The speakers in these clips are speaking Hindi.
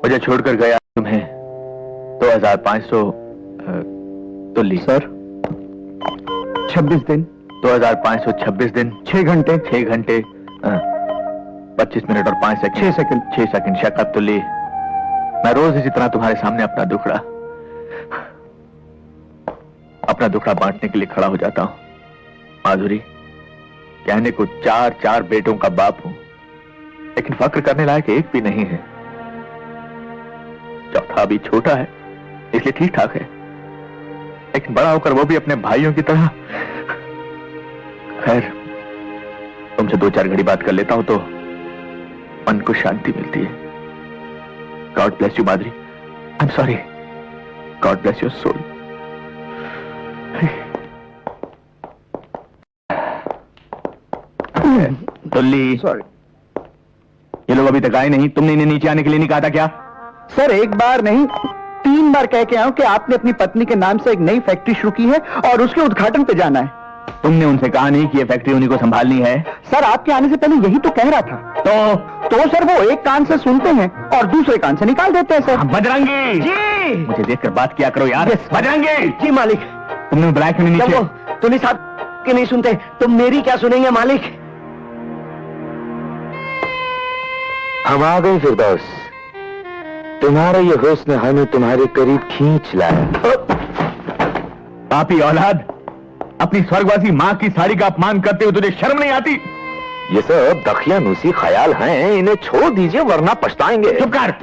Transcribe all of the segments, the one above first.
मुझे छोड़कर गया तुम्हें 2500 तुल्ली। सर 26 दिन 2526 दिन 6 घंटे 6 घंटे 25 मिनट और 5 सेकंड 6 सेकंड 6 सेकंड शक्कत तुल्ली। मैं रोज इसी तरह तुम्हारे सामने अपना दुखड़ा बांटने के लिए खड़ा हो जाता हूं। माधुरी, कहने को 4 बेटों का बाप हूं, लेकिन फक्र करने लायक एक भी नहीं है। चौथा भी छोटा है, इसलिए ठीक ठाक है, लेकिन बड़ा होकर वो भी अपने भाइयों की तरह। खैर, तुमसे 2-4 घड़ी बात कर लेता हूं तो मन को शांति मिलती है। God bless you Madhuri. I am sorry. God bless your soul. तुल्ली, सॉरी। ये लोग अभी तक आए नहीं। तुमने इन्हें नीचे आने के लिए नहीं कहा था क्या? सर एक बार नहीं 3 बार कह के आया हूं कि आपने अपनी पत्नी के नाम से एक नई फैक्ट्री शुरू की है और उसके उद्घाटन पे जाना है। तुमने उनसे कहा नहीं कि ये फैक्ट्री उन्हीं को संभालनी है? सर आपके आने से पहले यही तो कह रहा था। तो सर वो एक कान से सुनते हैं और दूसरे कान से निकाल देते हैं सर। बजरंगी जी, मुझे देखकर बात किया करो यार। बजरंगी जी मालिक। तुमने बुलाया क्यों नहीं नीचे? तुल्ली साहब के नहीं सुनते तो मेरी क्या सुनेंगे मालिक? हम आ गए फिरदौस। तुम्हारा ये हुस्न हमें तुम्हारे करीब खींच लाया। पापी औलाद, अपनी स्वर्गवासी माँ की साड़ी का अपमान करते हुए तुझे शर्म नहीं आती? ये सब दखियानूसी ख्याल हैं, इन्हें छोड़ दीजिए वरना पछताएंगे। चुप कर,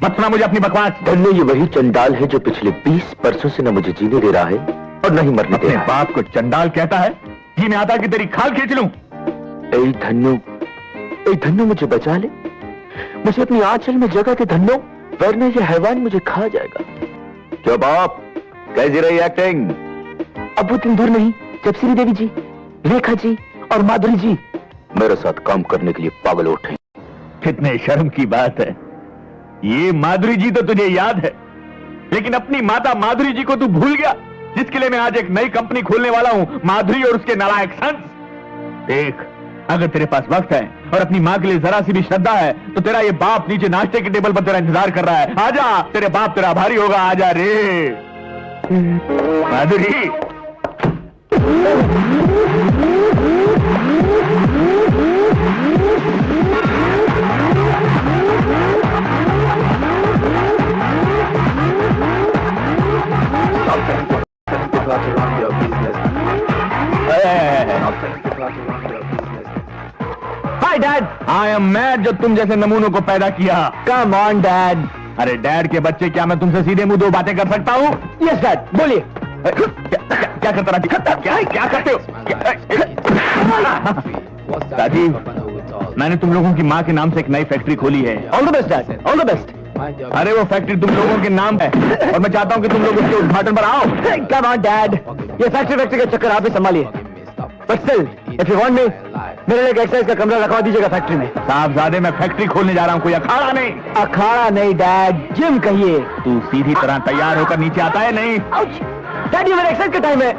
मत सुना मुझे अपनी बकवास। धन्य ये वही चंडाल है जो पिछले 20 वर्षों से न मुझे जीने दे रहा है और न ही मरने दे रहा है। बाप को चंडाल कहता है? जी में आता कि तेरी खाल खींच लूं। ऐ धन्नो मुझे बचा ले, मुझे अपनी आंचल में जगह के धन्नो, वरना ये हैवान मुझे खा जाएगा। क्यों बाप, कैसी रही एक्टिंग? अब वो दिन दूर नहीं जब श्रीदेवी जी, रेखा जी और माधुरी जी मेरे साथ काम करने के लिए पागल उठे। कितने शर्म की बात है। ये माधुरी जी तो तुझे याद है, लेकिन अपनी माता माधुरी जी को तू भूल गया, जिसके लिए मैं आज एक नई कंपनी खोलने वाला हूं, माधुरी और उसके नालायक सन्स। देख, अगर तेरे पास वक्त है और अपनी मां के लिए जरा सी भी श्रद्धा है तो तेरा ये बाप नीचे नाश्ते के टेबल पर तेरा इंतजार कर रहा है। आजा, तेरे बाप तेरा आभारी होगा। आजा रे Madhuri. Hi dad, I am mad जो तुम जैसे नमूनों को पैदा किया। Come on dad. अरे डैड के बच्चे, क्या मैं तुमसे सीधे मुंह 2 बातें कर सकता हूँ? यस डैड, बोलिए। क्या करता रहा? क्या करते हो? राजीव, मैंने तुम लोगों की माँ के नाम से एक नई फैक्ट्री खोली है। All the best dad, all the best. अरे वो फैक्ट्री तुम लोगों के नाम है और मैं चाहता हूँ कि तुम लोग उसके उद्घाटन पर आओ। कम ऑन डैड, ये फैक्ट्री का चक्कर आप ही संभालिए। But still if you want me, मेरे लिए एक एक्सरसाइज का कमरा रखवा दीजिएगा फैक्ट्री में। साहबजादे, मैं फैक्ट्री खोलने जा रहा हूँ, कोई अखाड़ा नहीं। अखाड़ा नहीं डैड, जिम कहिए। तू सीधी तरह तैयार होकर नीचे आता है? नहीं डैड, ये मेरा एक्सरसाइज का टाइम है।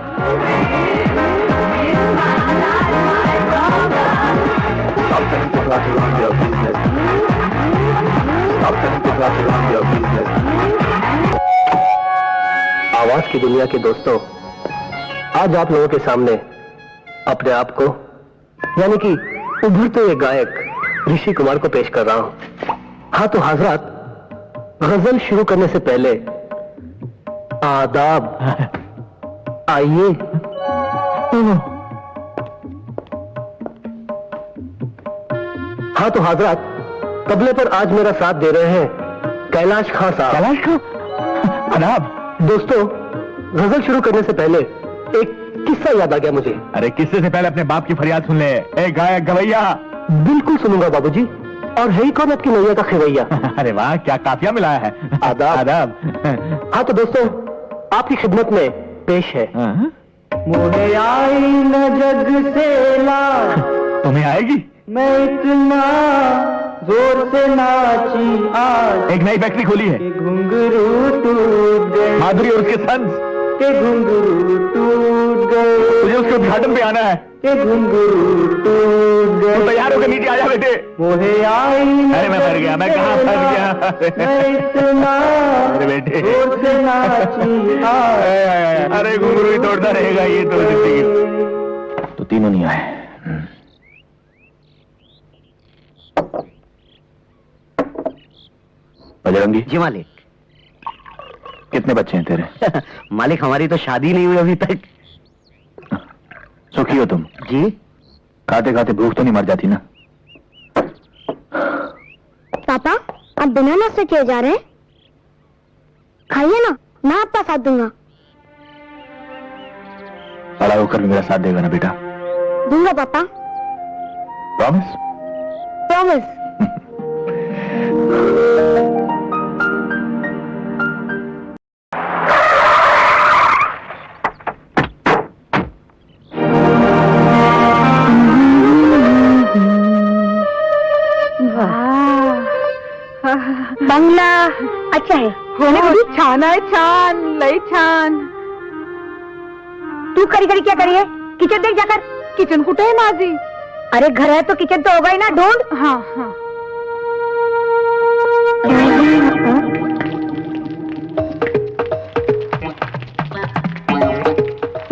आवाज की दुनिया के दोस्तों, आज आप लोगों के सामने अपने आप को, यानी कि उभरते हुए गायक ऋषि कुमार को पेश कर रहा हूं। हाँ तो हजरात, गजल शुरू करने से पहले आदाब। आइए। हाँ तो हजरात, तबले पर आज मेरा साथ दे रहे हैं कैलाश खां साहब। कैलाश खां? आदाब। दोस्तों, गजल शुरू करने से पहले एक किस्सा याद आ गया मुझे। अरे किस्से से पहले अपने बाप की फरियाद सुन ले। ए गायक गवैया। बिल्कुल सुनूंगा बाबूजी। और है ही कौन आपकी नैया का खिवैया? अरे वाह, क्या काफिया मिलाया है। आदाब। आदाब। हाँ तो दोस्तों, आपकी खिदमत में पेश है मुझे आई न जग से ला। तुम्हें आएगी? मैं इतना जोर से नाची आज, एक नई फैक्ट्री खोली है, घुंघरू टूट गए। माधुरी और उसके सन्स के घुंघरू टूट गए। तुझे उसके उद्घाटन पे आना है। तू तैयार होकर नीचे आ जा बेटे। अरे मैं मर गया, मैं कहाँ फंस गया। अरे बेटे, अरे घुंघरू ही तोड़ता रहेगा ये तो जिंदगी। तो तीनों नहीं आए। बजरंगी जी मालिक। कितने बच्चे हैं तेरे? मालिक हमारी तो शादी नहीं हुई अभी तक। सुखी हो तुम? जी। खाते खाते भूख तो नहीं मर जाती ना? पापा आप बिना नाश्ते किए जा रहे हैं? खाइए ना, मैं आपका साथ दूंगा। बड़ा होकर भी मेरा साथ देगा ना बेटा? दूंगा पापा, प्रॉमिस? प्रॉमिस। बंगला अच्छा आहे. छान आहे, छान, लय छान. तू खरी खरी क्या करी है? किचन देख जाकर. किचन कुठे आहे माझी? अरे घर है तो किचन तो होगा ही ना, ढूंढ. हाँ हाँ.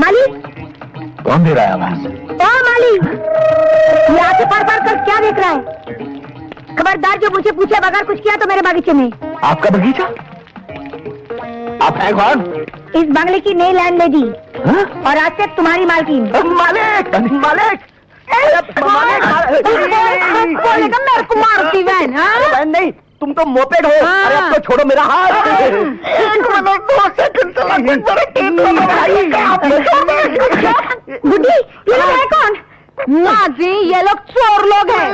माली, कौन दे रहा है आवाज? ओ माली, ये आंखें फाड़ फाड़ कर क्या देख रहा है? खबरदार जो मुझे पूछे बगैर कुछ किया तो मेरे बगीचे में. आपका बगीचा? आप हैं कौन? इस बंगले की नई लैंडलेडी और आज से तुम्हारी मालकिन. मालिक, मालिक, बोलेगा मेरे को मारती बहन. हाँ? नहीं, तुम तो मोपेड हो. अरे अब तो छोड़ो मेरा हाथ. बुद्धि, ये लोग है कौन? माझी ये लोग चोर लोग हैं.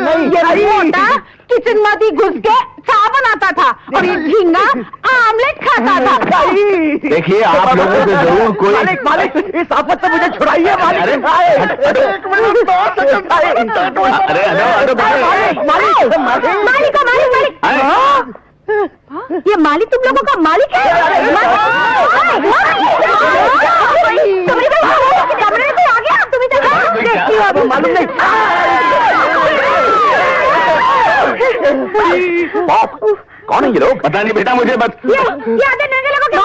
ये मोटा किचन मध्ये घुस के चाय बनाता था और ये झींगा आमलेट खाता था. देखिए आप लोगों को जरूर कोई मालिक, मालिक, इस आफत से मुझे छुड़ाइए मालिक. अरे मालिक ये मालिक तुम लोगों का मालिक है? कमरे में आ गया तुम इधर. मालूम नहीं. बाप, कौन है ये लोग? पता नहीं बेटा मुझे. बस ये आधे नंगे लोगों के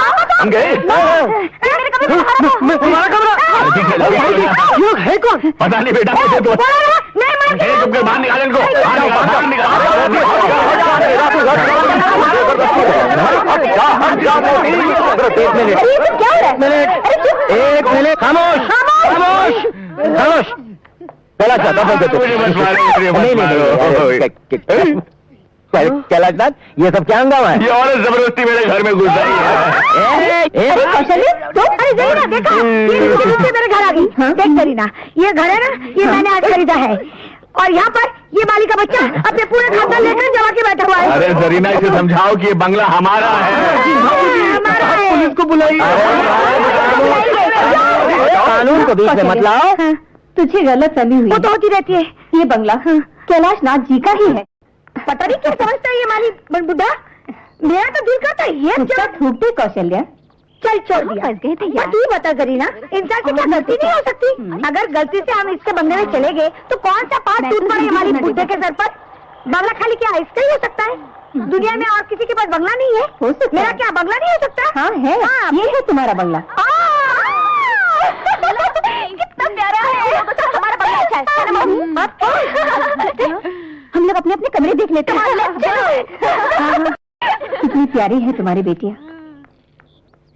हम गए. तुम्हारा कमरा लोग है कौन? पता नहीं बेटा मुझे तो. तुमके बाहर निकाल इनको. एक मिनट. खामोश, खामोश, खामोश. पहला चाहता बोलते तो. नहीं, कैलाशनाथ, ये सब क्या हंगामा है? ये औरत जबरदस्ती मेरे घर में घुस आई है. अरे जरीना देखा, ये मेरे घर आ गई. देख जरीना, ये घर है ना, ये मैंने आज खरीदा है और यहाँ पर ये माली का बच्चा अपने पूरे खानदान लेकर जमा के बैठा हुआ है. अरे जरीना इसे समझाओ कि ये बंगला हमारा है. हमारा है. पुलिस को बुलाइए. कानून को बीच में मत लाओ. तुझे गलत फहमी हुई. वो तो होती रहती है. ये बंगला कैलाशनाथ जी का ही है. पता नहीं क्या समझता है ये माली बुढ़ा. मेरा तो दिल करता है ये थूकते कौशल्या. चल छोड़ दिया. तू ही बता जरीना, इंसान से क्या गलती नहीं हो सकती? अगर गलती से हम इसके बंगले में चले गए तो कौन सा पाप टूट पड़े हमारी बुढ़े के सर पर? बंगला खाली क्या इसका ही हो सकता है? दुनिया में और किसी के पास बंगला नहीं है? हो सकता मेरा है. क्या बंगला नहीं हो सकता? हाँ है. हाँ. ये है तुम्हारा बंगला. कितना प्यारा है. हमारा बंगला अच्छा है. हम लोग अपने अपने कमरे देख लेते हैं. कितनी प्यारी है तुम्हारी बेटियाँ.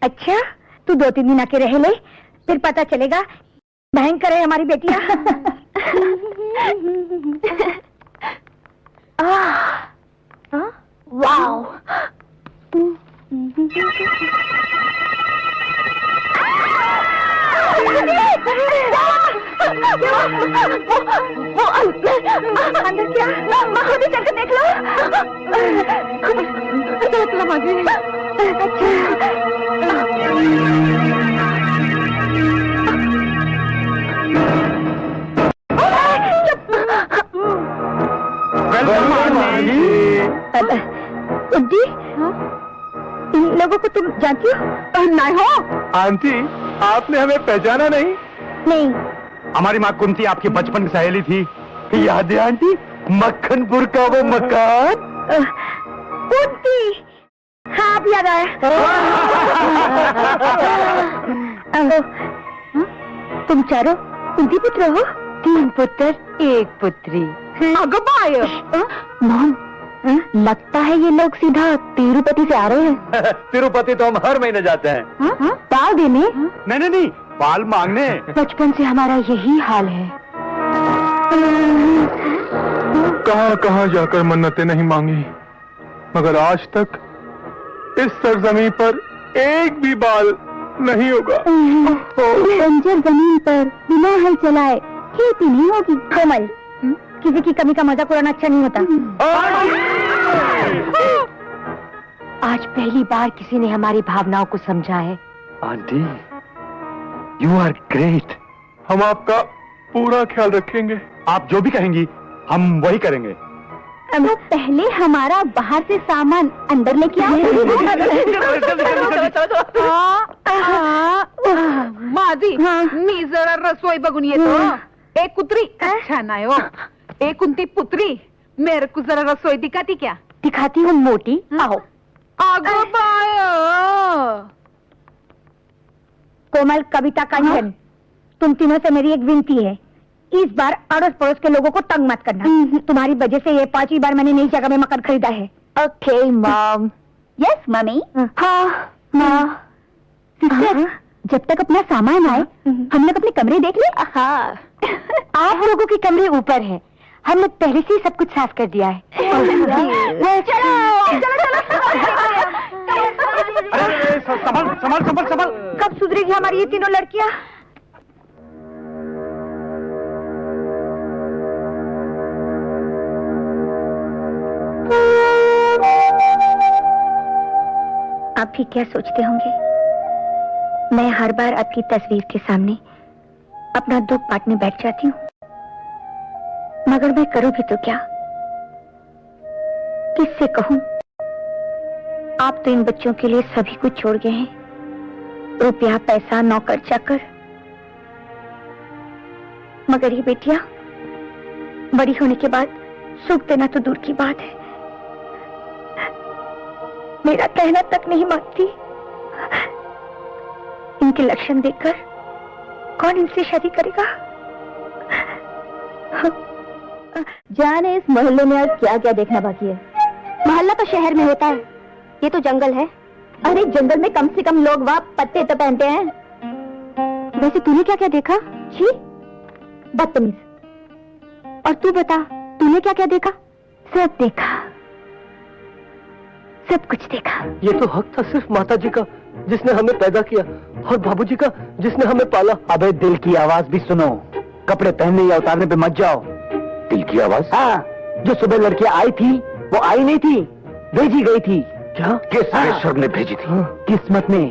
अच्छा, तू 2-3 दिन आके रह ले, फिर पता चलेगा भयंकर है हमारी बेटियाँ. वाओ. वो अंदर क्या? खुद ही चल के देख लो. उड्डी, इन लोगों को तुम जानती हो? नहीं हो. आंटी, आपने हमें पहचाना नहीं? नहीं, हमारी माँ कुंती आपकी बचपन की सहेली थी, याद है आंटी? मक्खनपुर का वो मकान। कुंती, हाँ अब याद आया। तुम चारों कुंती पुत्र हो? 3 पुत्र 1 पुत्री। अगबाय मॉम, लगता है ये लोग सीधा तिरुपति से आ रहे हैं। तिरुपति तो हम हर महीने जाते हैं। पाव देने? नहीं, बाल मांगने। बचपन से हमारा यही हाल है। कहां कहां जाकर मन्नतें नहीं मांगी, मगर आज तक इस सरजमीन पर एक भी बाल नहीं होगा। बंजर जमीन पर बिना हल चलाए खेती नहीं होगी। कोमल, किसी की कमी का मजाक उड़ाना अच्छा नहीं होता। आज पहली बार किसी ने हमारी भावनाओं को समझा है। Aunty, you are great. हम आपका पूरा ख्याल रखेंगे। आप जो भी कहेंगी हम वही करेंगे। तो पहले हमारा बाहर से सामान अंदर लेके आओ। माझी मी जरा रसोई बघून येतो। एक कुत्री अच्छा नाही हो, एक कुंती पुत्री, मेरे को जरा रसोई दिखाती क्या? दिखाती हूँ मोटी, आओ। अगं बाय, कोमल, कविता, कंचन, तुम तीनों से मेरी एक विनती है, इस बार अड़ोस पड़ोस के लोगों को तंग मत करना। तुम्हारी वजह से ये 5वीं बार मैंने नई जगह में मकान खरीदा है। Okay mom. Yes mummy. हाँ माँ। सिस्टर, जब तक अपना सामान आए हम लोग अपने कमरे देख ले। हाँ। आप लोगों के कमरे ऊपर है, हम लोग पहले से ही सब कुछ साफ कर दिया है। संभल। कब सुधरेगी हमारी ये तीनों लड़कियां? आप भी क्या सोचते होंगे, मैं हर बार आपकी तस्वीर के सामने अपना दुख बांटने बैठ जाती हूँ, मगर मैं करूँ भी तो क्या, किससे कहूँ? आप तो इन बच्चों के लिए सभी कुछ छोड़ गए हैं, रुपया, पैसा, नौकर चाकर, मगर ये बेटियां बड़ी होने के बाद सुख देना तो दूर की बात है, मेरा कहना तक नहीं मानती। इनके लक्षण देखकर कौन इनसे शादी करेगा? जाने इस मोहल्ले में अब क्या क्या देखना बाकी है। मोहल्ला तो शहर में होता है, ये तो जंगल है। अरे जंगल में कम से कम लोग वहाँ पत्ते तो पहनते हैं। वैसे तूने क्या क्या देखा? छी, बदतमीज। और तू बता, तूने क्या क्या देखा? सब देखा, सब कुछ देखा। ये तो हक था सिर्फ माता जी का जिसने हमें पैदा किया, और बाबूजी का जिसने हमें पाला। अबे दिल की आवाज भी सुनो, कपड़े पहनने या उतारने पे मत जाओ। दिल की आवाज? हाँ, जो सुबह लड़कियां आई थी वो आई नहीं थी, भेजी गई थी। क्या? किस ईश्वर ने भेजी थी? किस्मत ने,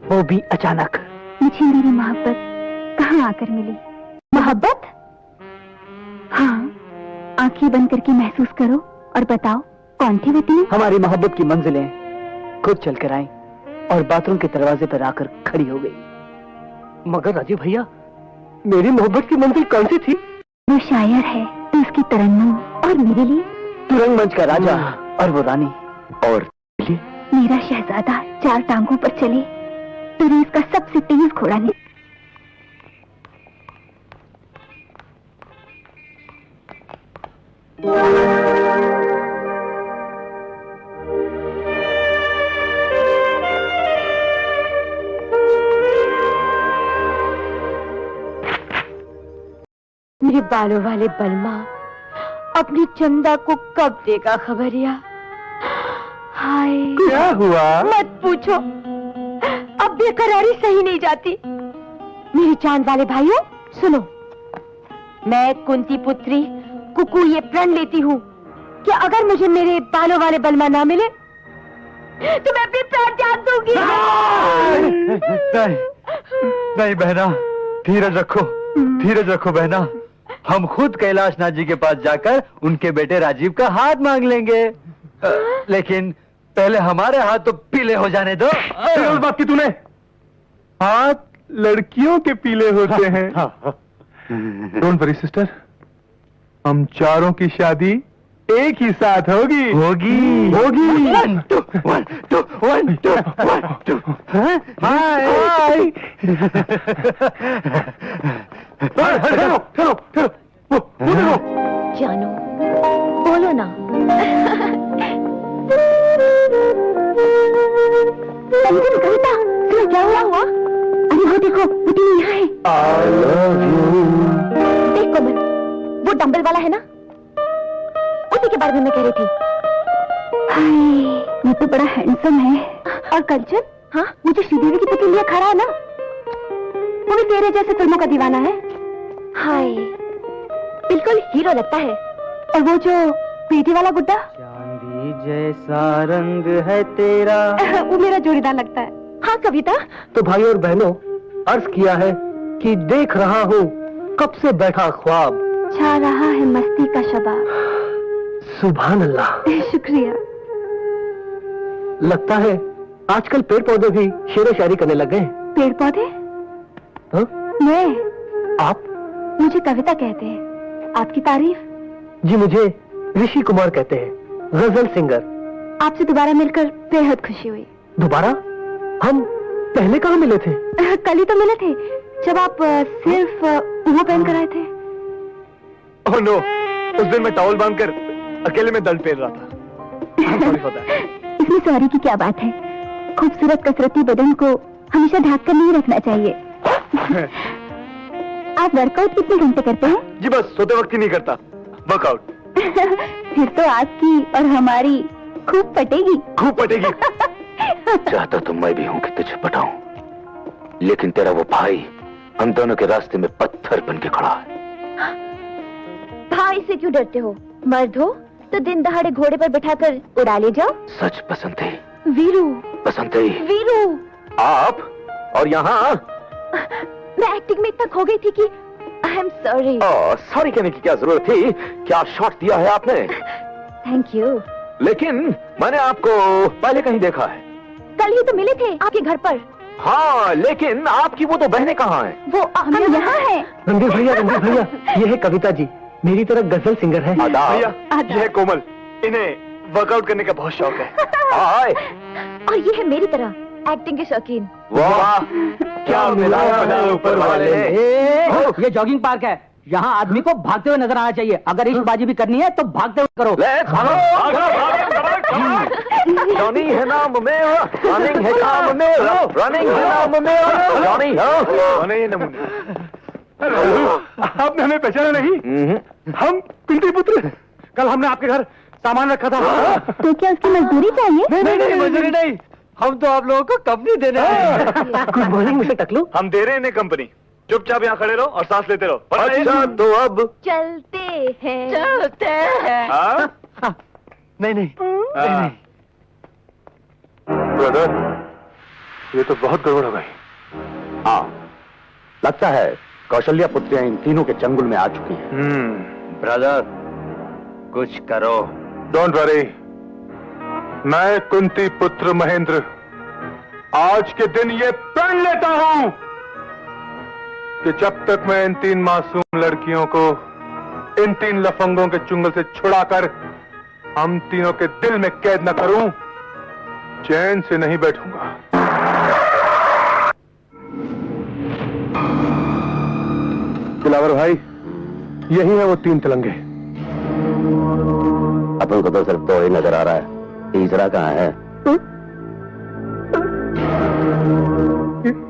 वो भी अचानक। मुझे मेरी मोहब्बत कहाँ आकर मिली? मोहब्बत? हाँ, आंखें बंद करके महसूस करो और बताओ कौन थी वो तीनों? हमारी मोहब्बत की मंजिलें खुद चलकर आई और बाथरूम के दरवाजे पर आकर खड़ी हो गई। मगर राजीव भैया, मेरी मोहब्बत की मंजिल कौन सी थी? वो शायर है तो उसकी तरन्नुम, और मेरे लिए तू रंगमंच का राजा और वो रानी, और मेरा शहजादा 4 टांगों पर चले तो रेस का सबसे तेज घोड़ा नहीं। मेरे बालों वाले बलमा अपनी चंदा को कब देगा खबरिया? हाय, क्या हुआ? मत पूछो, अब बेकरारी सही नहीं जाती। मेरे चांद वाले भाइयों सुनो, मैं कुंती पुत्री कुकू ये प्रण लेती हूँ कि अगर मुझे मेरे बालों वाले बलमा ना मिले तो मैं अपने प्राण त्याग दूंगी। नहीं बहना, धीरज रखो बहना। हम खुद कैलाशनाथ जी के पास जाकर उनके बेटे राजीव का हाथ मांग लेंगे, लेकिन पहले हमारे हाथ तो पीले हो जाने दो। उस बात की तूने? हाथ लड़कियों के पीले होते हैं, डोंट वरी सिस्टर, हम चारों की शादी एक ही साथ होगी। होगी। 1 2 1 2 1 2 1 2। हाय। ठहरो। वो देखो। जानू, बोलो ना। कविता, तुम्हें क्या हुआ? अरे वो देखो, वो टीवी यहाँ है। I love you। देख कोमल, वो डंबल वाला है ना, उसी के बारे में मैं कह रही थी। हाय, ये तो बड़ा हैंडसम है। और कंचन? हाँ, मुझे श्रीदेवी की पुतली लिए खड़ा है ना, वो भी तेरे जैसे फिल्मों का दीवाना है। हाय, बिल्कुल हीरो लगता है। और वो जो पेटी वाला गुड्डा, चांदी जैसा रंग है तेरा। वो मेरा जोड़ीदार लगता है। हाँ कविता, तो भाई और बहनों, अर्ज किया है कि देख रहा हूँ कब से बैठा ख्वाब, छा रहा है मस्ती का शबाब। सुभान अल्लाह। शुक्रिया। लगता है आजकल पेड़ पौधे भी शेर शायरी करने लग गए। पेड़ पौधे? हाँ? मैं? आप? मुझे कविता कहते हैं। आपकी तारीफ? जी मुझे ऋषि कुमार कहते हैं, गजल सिंगर। आपसे दोबारा मिलकर बेहद खुशी हुई। दोबारा? हम पहले कहाँ मिले थे? कल ही तो मिले थे, जब आप सिर्फ वो पहन कर आए थे। ओह नो, उस दिन मैं टॉवल बांधकर अकेले में दर्द पेल रहा था। Sorry for that. इसमें सॉरी की क्या बात है? खूबसूरत कसरती बदन को हमेशा ढक कर नहीं रखना चाहिए। आप वर्कआउट कितने घंटे करते हैं? जी बस सोते वक्त ही नहीं करता, वर्कआउट। फिर तो आपकी और हमारी खूब पटेगी। खूब पटेगी। चाहता तो मैं भी हूं कि तुझे पटाऊं, लेकिन तेरा वो भाई हम दोनों के रास्ते में पत्थर बन के खड़ा है। भाई से क्यों डरते हो? मर्द हो तो दिन दहाड़े घोड़े पर बिठाकर उड़ा ले जाओ। सच पसंद है। वीरू, पसंद है। वीरू। आप और यहाँ मैं एक्टिंग में इतना खो गई थी कि आई एम सॉरी। सॉरी कहने की क्या जरूरत थी? क्या शॉट दिया है आपने? Thank you. लेकिन मैंने आपको पहले कहीं देखा है। कल ही तो मिले थे आपके घर पर। हाँ, लेकिन आपकी वो तो बहनें कहाँ हैं? वो हम यहाँ हैं। रणधीर भैया, ये है कविता जी, मेरी तरह गजल सिंगर है। भैया, ये है कोमल, इन्हें वर्कआउट करने का बहुत शौक है। हाय। और ये है मेरी तरह एक्टिंग के शौकीन। वाह, क्या मिलाया है ऊपर वाले ने। ये जॉगिंग पार्क है, यहाँ आदमी को भागते हुए नजर आना चाहिए। अगर इश्कबाजी भी करनी है तो भागते हुए करो। जॉनी है नाम मेरा, रनिंग है काम मेरा, रनिंग है नाम मेरा, जॉनी। नहीं नमूने। आपने हमें पहचाना नहीं? हम कुंती पुत्र। कल हमने आपके घर सामान रखा था। तो क्या उसकी मजदूरी चाहिए? नहीं, मजदूरी नहीं, हम तो आप लोगों को कंपनी देने आए। गुड मॉर्निंग मिस्टर टकलू। हम दे रहे हैं इन्हें कंपनी। चुपचाप यहाँ खड़े रहो और सांस लेते रहो। अच्छा तो अब चलते हैं। हाँ? नहीं। ब्रदर, ये तो बहुत गड़बड़ हो गई। हाँ, लगता है कौशल्या पुत्रियां इन तीनों के चंगुल में आ चुकी हैं। ब्रदर, कुछ करो। डोंट वरी, मैं कुंती पुत्र महेंद्र आज के दिन ये प्रण लेता हूं कि जब तक मैं इन 3 मासूम लड़कियों को इन 3 लफंगों के चुंगल से छुड़ाकर हम तीनों के दिल में कैद न करूं, चैन से नहीं बैठूंगा। दिलावर भाई, यही है वो 3 तिलंगे। अपन को तो सिर्फ 2 ही नजर आ रहा है, तीसरा कहाँ है?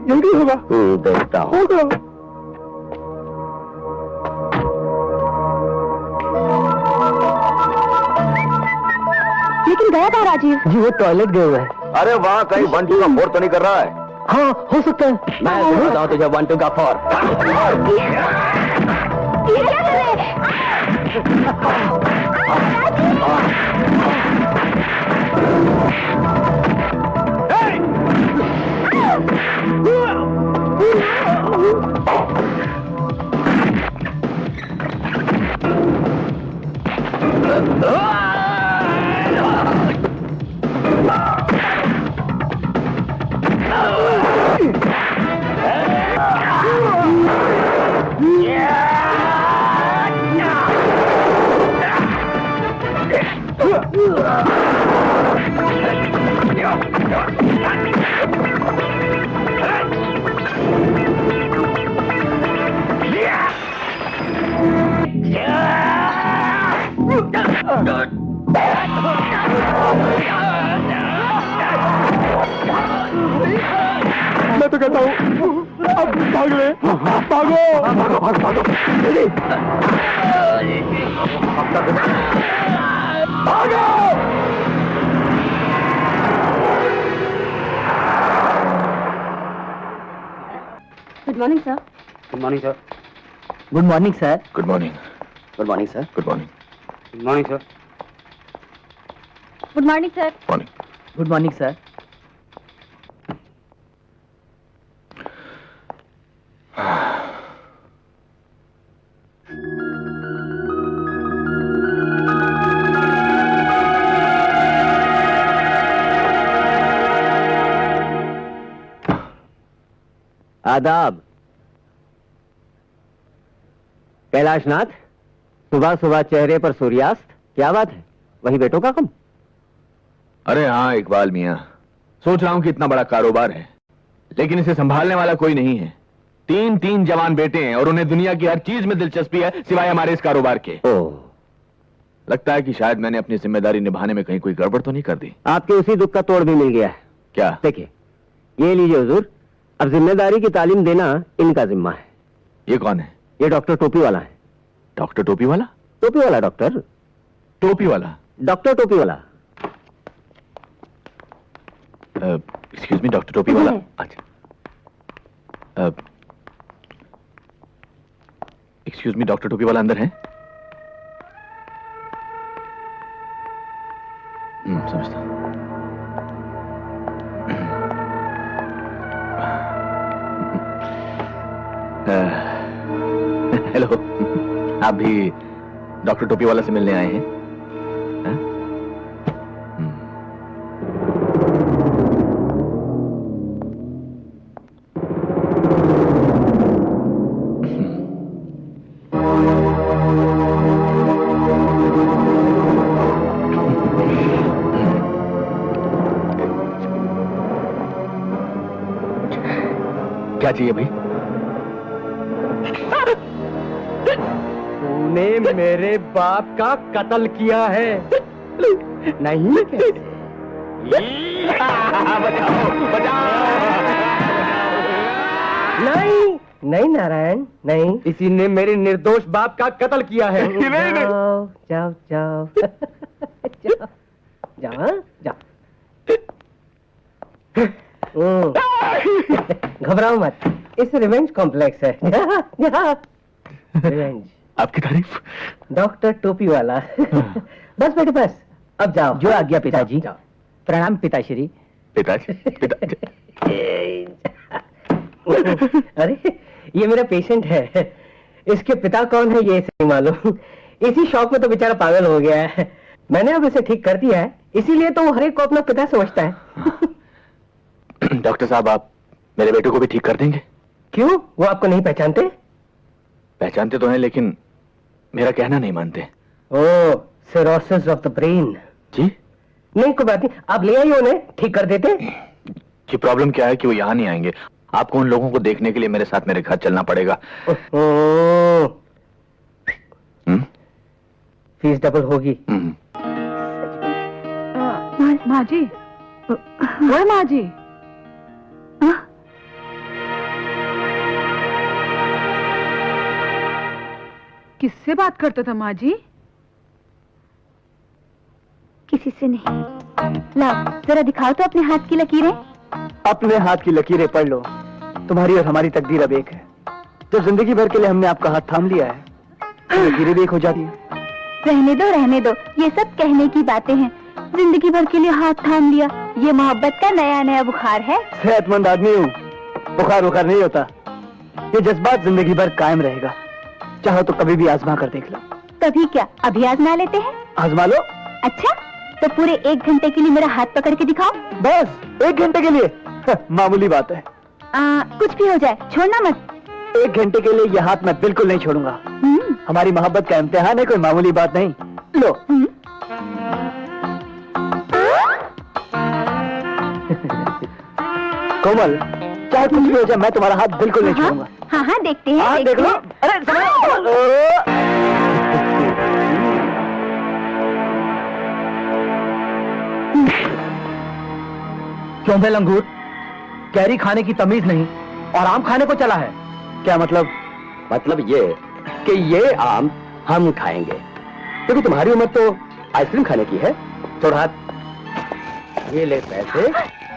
यही होगा। देखता हूँ। लेकिन गया था राजीव। जी वो टॉयलेट गए हुए हैं। अरे वहाँ कहीं 1 2 का 4 तो नहीं कर रहा है? हाँ हो सकता है। मैं देखता हूँ तुझे 1 2 का 4। ये क्या कर रहे हैं? Yeah! तो कहता हूँ, अब भाग ले, भागो, भागो, भागो, भागो, भागो। Good morning sir. Good morning sir. Good morning sir. Good morning. Good morning sir. Good morning. Good morning sir. Good morning sir. Morning. Good morning sir. आदाब। कैलाशनाथ, सुबह सुबह चेहरे पर सूर्यास्त, क्या बात है? वही बेटों का कम? अरे हाँ इकबाल मियां, सोच रहा हूं कि इतना बड़ा कारोबार है लेकिन इसे संभालने वाला कोई नहीं है। तीन जवान बेटे हैं और उन्हें दुनिया की हर चीज में दिलचस्पी है सिवाय हमारे इस कारोबार के। लगता है कि शायद मैंने अपनी जिम्मेदारी निभाने में कहीं कोई गड़बड़ तो नहीं कर दी। आपके उसी दुख का तोड़ भी मिल गया है। क्या? देखिए, ये लीजिए हुजूर, अब जिम्मेदारी की तालीम देना इनका जिम्मा है। ये कौन है? ये डॉक्टर टोपी वाला है। डॉक्टर टोपी वाला? टोपी वाला डॉक्टर। टोपी वाला? डॉक्टर टोपी वाला। एक्सक्यूज मी, डॉक्टर टोपी वाला? अच्छा। एक्सक्यूज मी, डॉक्टर टोपी वाला अंदर है? समझता। हेलो, आप भी डॉक्टर टोपी वाला से मिलने आए हैं? क्या चाहिए भाई? तूने मेरे बाप का कत्ल किया है। नहीं बचाओ, बचाओ। नहीं नहीं नारायण, नहीं, इसी ने मेरे निर्दोष बाप का कत्ल किया है। जाओ जाओ जाओ जाओ जाओ जाओ। घबराओ मत, इस रिवेंज कॉम्प्लेक्स है। रिवेंज। आपकी तारीफ। डॉक्टर टोपी वाला। बस बेटे बस, अब जाओ। जो आज्ञा पिताजी। प्रणाम पिताश्री। पिताजी, पिताजी। अरे ये मेरा पेशेंट है, इसके पिता कौन है ये नहीं मालूम। इसी शौक में तो बेचारा पागल हो गया है। मैंने अब इसे ठीक कर दिया है, इसीलिए तो वो हर एक को अपना पिता समझता है। डॉक्टर साहब, आप मेरे बेटे को भी ठीक कर देंगे? क्यों, वो आपको नहीं पहचानते? पहचानते तो हैं लेकिन मेरा कहना नहीं मानते। ओह, सिरोसिस ऑफ द ब्रेन। जी? नहीं कोई बात नहीं, आप ले आइए उन्हें, ठीक कर देते। कि प्रॉब्लम क्या है कि वो यहाँ नहीं आएंगे। आपको उन लोगों को देखने के लिए मेरे साथ मेरे घर चलना पड़ेगा। फीस डबल होगी। माँ जी, ओए माँ जी, किससे बात करते थे माँ जी? किसी से नहीं। लाओ जरा दिखाओ तो अपने हाथ की लकीरें। अपने हाथ की लकीरें पढ़ लो, तुम्हारी और हमारी तकदीर अब एक है। जब जिंदगी भर के लिए हमने आपका हाथ थाम लिया है तो लकीरें भी एक हो जाती है। रहने दो, ये सब कहने की बातें हैं। जिंदगी भर के लिए हाथ थाम लिया, ये मोहब्बत का नया नया बुखार है। सेहतमंद आदमी हूँ, बुखार नहीं होता। ये जज्बात जिंदगी भर कायम रहेगा। चाहो तो कभी भी आजमा कर देख लो। कभी क्या, अभी आजमा लेते हैं। आजमा लो। अच्छा, तो पूरे 1 घंटे के लिए मेरा हाथ पकड़ के दिखाओ। बस 1 घंटे के लिए? मामूली बात है। कुछ भी हो जाए, छोड़ना मत। 1 घंटे के लिए यह हाथ मैं बिल्कुल नहीं छोड़ूंगा। हमारी मोहब्बत का इम्तिहान है, कोई मामूली बात नहीं। लो। कोमल, चाहे कुछ भी हो जाए, मैं तुम्हारा हाथ बिल्कुल नहीं छोड़ूंगा। हाँ देखते हैं। हाँ देख लो। अरे क्यों बे लंगूर, कैरी खाने की तमीज नहीं और आम खाने को चला है। क्या मतलब? मतलब ये कि ये आम हम खाएंगे, क्योंकि तुम्हारी उम्र तो आइसक्रीम खाने की है। थोड़ा हाथ, ये ले पैसे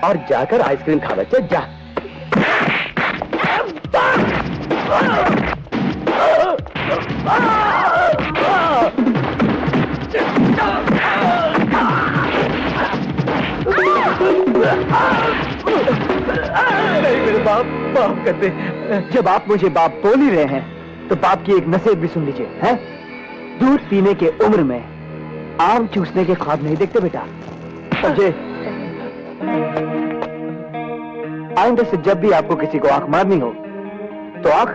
और जाकर आइसक्रीम खा बच्चे, जा। नहीं मेरे बाप, माफ कर दे। जब आप मुझे बाप बोल ही रहे हैं तो बाप की एक नसीहत भी सुन लीजिए। हैं? दूध पीने के उम्र में आम चूसने के ख्वाब नहीं देखते बेटा, समझे? आइंदा से जब भी आपको किसी को आंख मारनी हो तो आंख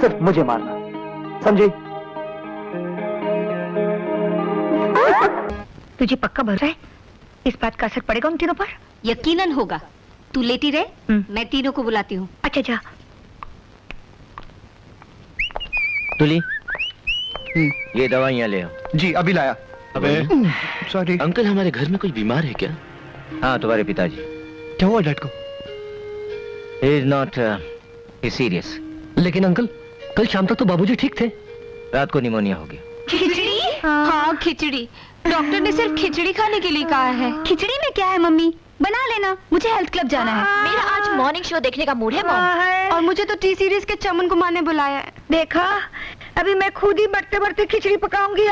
सिर्फ मुझे मारना, समझे? तुझे पक्का भरोसा है इस बात का असर पड़ेगा उन तीनों पर? यकीनन होगा। तू लेटी रहे, मैं तीनों को बुलाती हूँ। अच्छा जा। तुली, ये दवाइयाँ ले आओ। जी अभी लाया। अबे सॉरी अंकल, हमारे घर में कोई बीमार है क्या? हाँ, तुम्हारे पिताजी। क्या हुआ डैड को? He is not serious। लेकिन अंकल, कल शाम तक तो बाबूजी ठीक थे। रात को निमोनिया हो गया। खिचड़ी? हाँ खिचड़ी। डॉक्टर ने सिर्फ खिचड़ी खाने के लिए कहा है। खिचड़ी में क्या है मम्मी? बना लेना, मुझे हेल्थ क्लब जाना है। मेरा आज मॉर्निंग शो देखने का मूड है मॉम। और मुझे तो टी सीरीज के चमन कुमार ने बुलाया है। देखा, अभी मैं खुद ही बढ़ते बढ़ते खिचड़ी पकाऊंगी।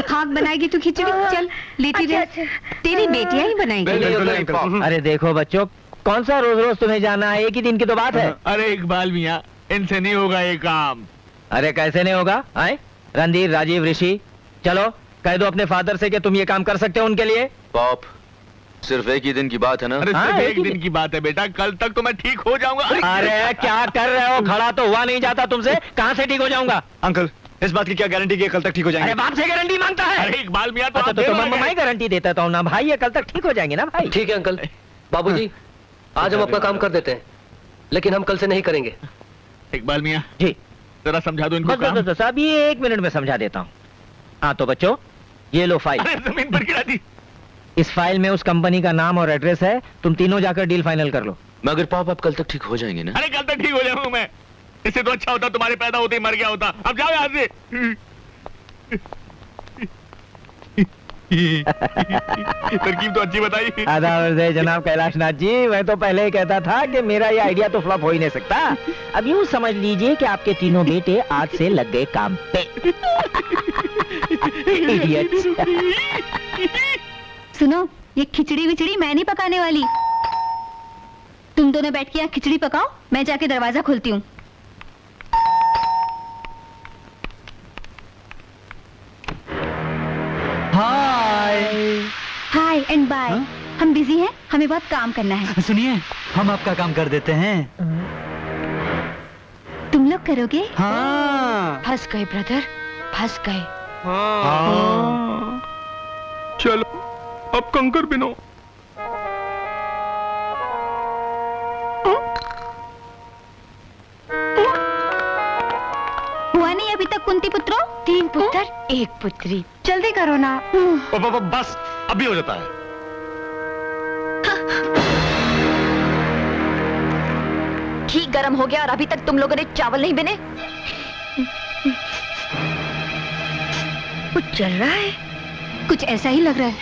हाँ बनाएगी तू खिचड़ी? चल लेटी रह। तेरी बेटियां ही बनाएगी। अरे देखो बच्चों, कौन सा रोज रोज तुम्हें जाना है? एक ही दिन की तो बात है। अरे इकबाल मियाँ, इनसे नहीं होगा ये काम। अरे कैसे नहीं होगा? आए रणधीर, राजीव, ऋषि, चलो कह दो अपने फादर से कि तुम ये काम कर सकते हो उनके लिए। पाप, सिर्फ एक ही दिन की बात है ना? अरे हाँ, सिर्फ एक एक ही दिन की बात है बेटा, कल तक तो मैं ठीक हो जाऊंगा। अरे क्या कर रहे हो? खड़ा तो हुआ नहीं जाता तुमसे, कहाँ से ठीक हो जाऊंगा? अंकल, इस बात की क्या गारंटी कि कल तक ठीक हो जाएंगे? अरे बाप से गारंटी मांगता है? अरे इकबाल मियाँ तो अच्छा, आप तो देर लगे। मैं गारंटी देता हूँ ना भाई, ये कल तक ठीक हो जाएंगे ना भाई। ठीक है अंकल। बाबूजी, आज हम अपना काम कर देते हैं, लेकिन हम कल से नहीं करेंगे। इकबाल मियाँ जी जरा समझा दो इनको काम। बस अभी 1 मिनट में समझा देता हूँ। हाँ तो बच्चों, ये लो फाइल। अरे जमीन पर गिरा दी। इस फाइल में उस कंपनी का नाम और एड्रेस है, तुम तीनों जाकर डील फाइनल कर लो। मगर पाप, आप कल तक ठीक हो जाएंगे ना? अरे कल तक ठीक हो जाऊंगा मैं। इससे तो अच्छा होता तुम्हारे पैदा होते ही मर गया होता। अब जाओ यहाँ से। तरकीब तो अच्छी बताई। आदाब जनाब कैलाश नाथ जी, मैं तो पहले ही कहता था कि मेरा ये आइडिया तो फ्लॉप हो ही नहीं सकता। अब यूँ समझ लीजिए कि आपके तीनों बेटे आज से लग गए काम पे। Idiots। सुनो, ये खिचड़ी विचड़ी मैं नहीं पकाने वाली। तुम दोनों बैठ के यहाँ खिचड़ी पकाओ, मैं जाके दरवाजा खोलती हूँ। हाय एंड बाय। हम बिजी हैं, हमें बहुत काम करना है। सुनिए, हम आपका काम कर देते हैं। तुम लोग करोगे? हाँ। फंस गए ब्रदर, फंस गए। चलो अब कंकर बिनो। हुआ नहीं अभी तक कुंती पुत्रों? 3 पुत्र 1 पुत्री। जल्दी करो ना। बस अभी हो जाता है। घी गर्म हो गया और अभी तक तुम लोगों ने चावल नहीं बने। कुछ चल रहा है। कुछ ऐसा ही लग रहा है।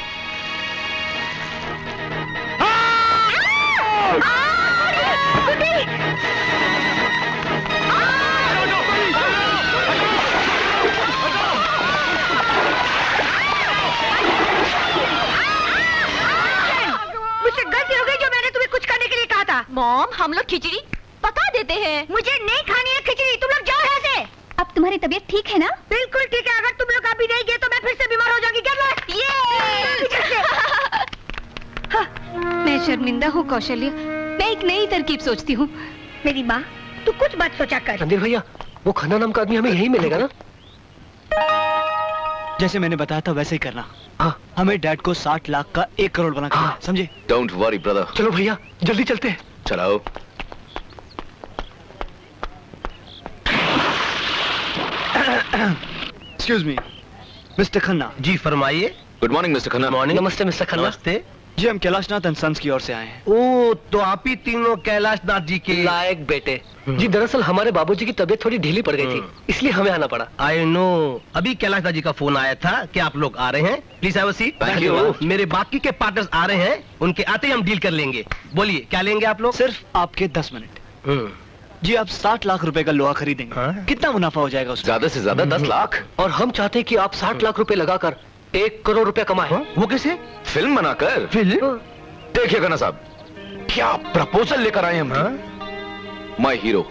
मुझसे गलती हो गई जो मैंने तुम्हें कुछ करने के लिए कहा था। मॉम, हम लोग खिचड़ी पका देते हैं। मुझे नहीं खानी है खिचड़ी, तुम लोग जाओ यहाँ से। अब तुम्हारी तबीयत ठीक है ना? बिल्कुल ठीक है। अगर तुम लोग अभी नहीं गए तो मैं फिर से बीमार हो जाऊंगी। क्या मैं शर्मिंदा हूँ कौशल्य, मैं एक नई तरकीब सोचती हूँ। मेरी माँ, तू कुछ बात सोचा कर। रणधीर भैया, वो खन्ना नाम का आदमी हमें यही मिलेगा ना? जैसे मैंने बताया था वैसे ही करना। हाँ। हमें डैड को 60 लाख का 1 करोड़ बना करना है, समझे? Don't worry brother. चलो भैया, जल्दी चलते हैं। चलाओ। Excuse me, mister Khanna. जी फरमाइए। Good morning mister Khanna. Morning. नमस्ते मिस्टर खन्ना। नमस्ते। जी हम कैलाशनाथ एंड सन्स की ओर से आए हैं। ओ, तो आप ही तीनों कैलाशनाथ जी के लायक बेटे। जी दरअसल हमारे बाबूजी की तबीयत थोड़ी ढीली पड़ गई थी, इसलिए हमें आना पड़ा। आई नो, अभी कैलाशनाथ जी का फोन आया था कि आप लोग आ रहे हैं। Please have a seat. Thank you. मेरे बाकी के पार्टनर्स आ रहे हैं, उनके आते ही हम डील कर लेंगे। बोलिए क्या लेंगे आप लोग? सिर्फ आपके 10 मिनट। जी आप 60 लाख रुपए का लोहा खरीदेंगे। हाँ? कितना मुनाफा हो जाएगा उसमें? ज्यादा से ज्यादा 10 लाख। और हम चाहते हैं कि आप 60 लाख रुपए लगाकर 1 करोड़ रुपया कमाएं। वो कैसे? फिल्म बनाकर। फिल्म? देखिएगा ना साहब, क्या प्रपोजल लेकर आए हम। माय हीरो,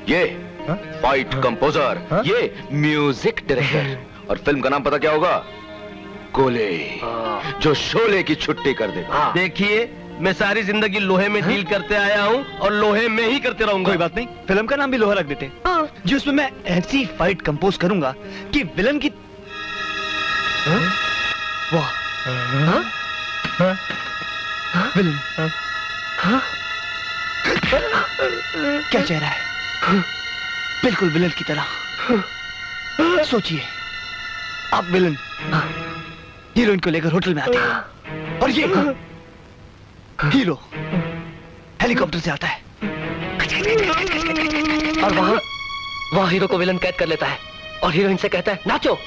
ये फाइट कंपोजर, ये म्यूजिक डायरेक्टर, और फिल्म का नाम पता क्या होगा? गोले, जो शोले की छुट्टी कर दे। देखिए, मैं सारी जिंदगी लोहे में डील करते आया हूँ और लोहे में ही करते रहूंगा। कोई बात नहीं, फिल्म का नाम भी लोहा रख देते। जी उसमें मैं ऐसी फाइट कंपोज करूंगा कि विलन की वाह विलन क्या चेहरा है, बिल्कुल विलन की तरह। सोचिए, आप विलन हीरोइन को लेकर होटल में आते हैं और ये हीरो हेलीकॉप्टर से आता है और वहाँ हीरो को विलन कैद कर लेता है और हीरोइन से कहता है नाचो,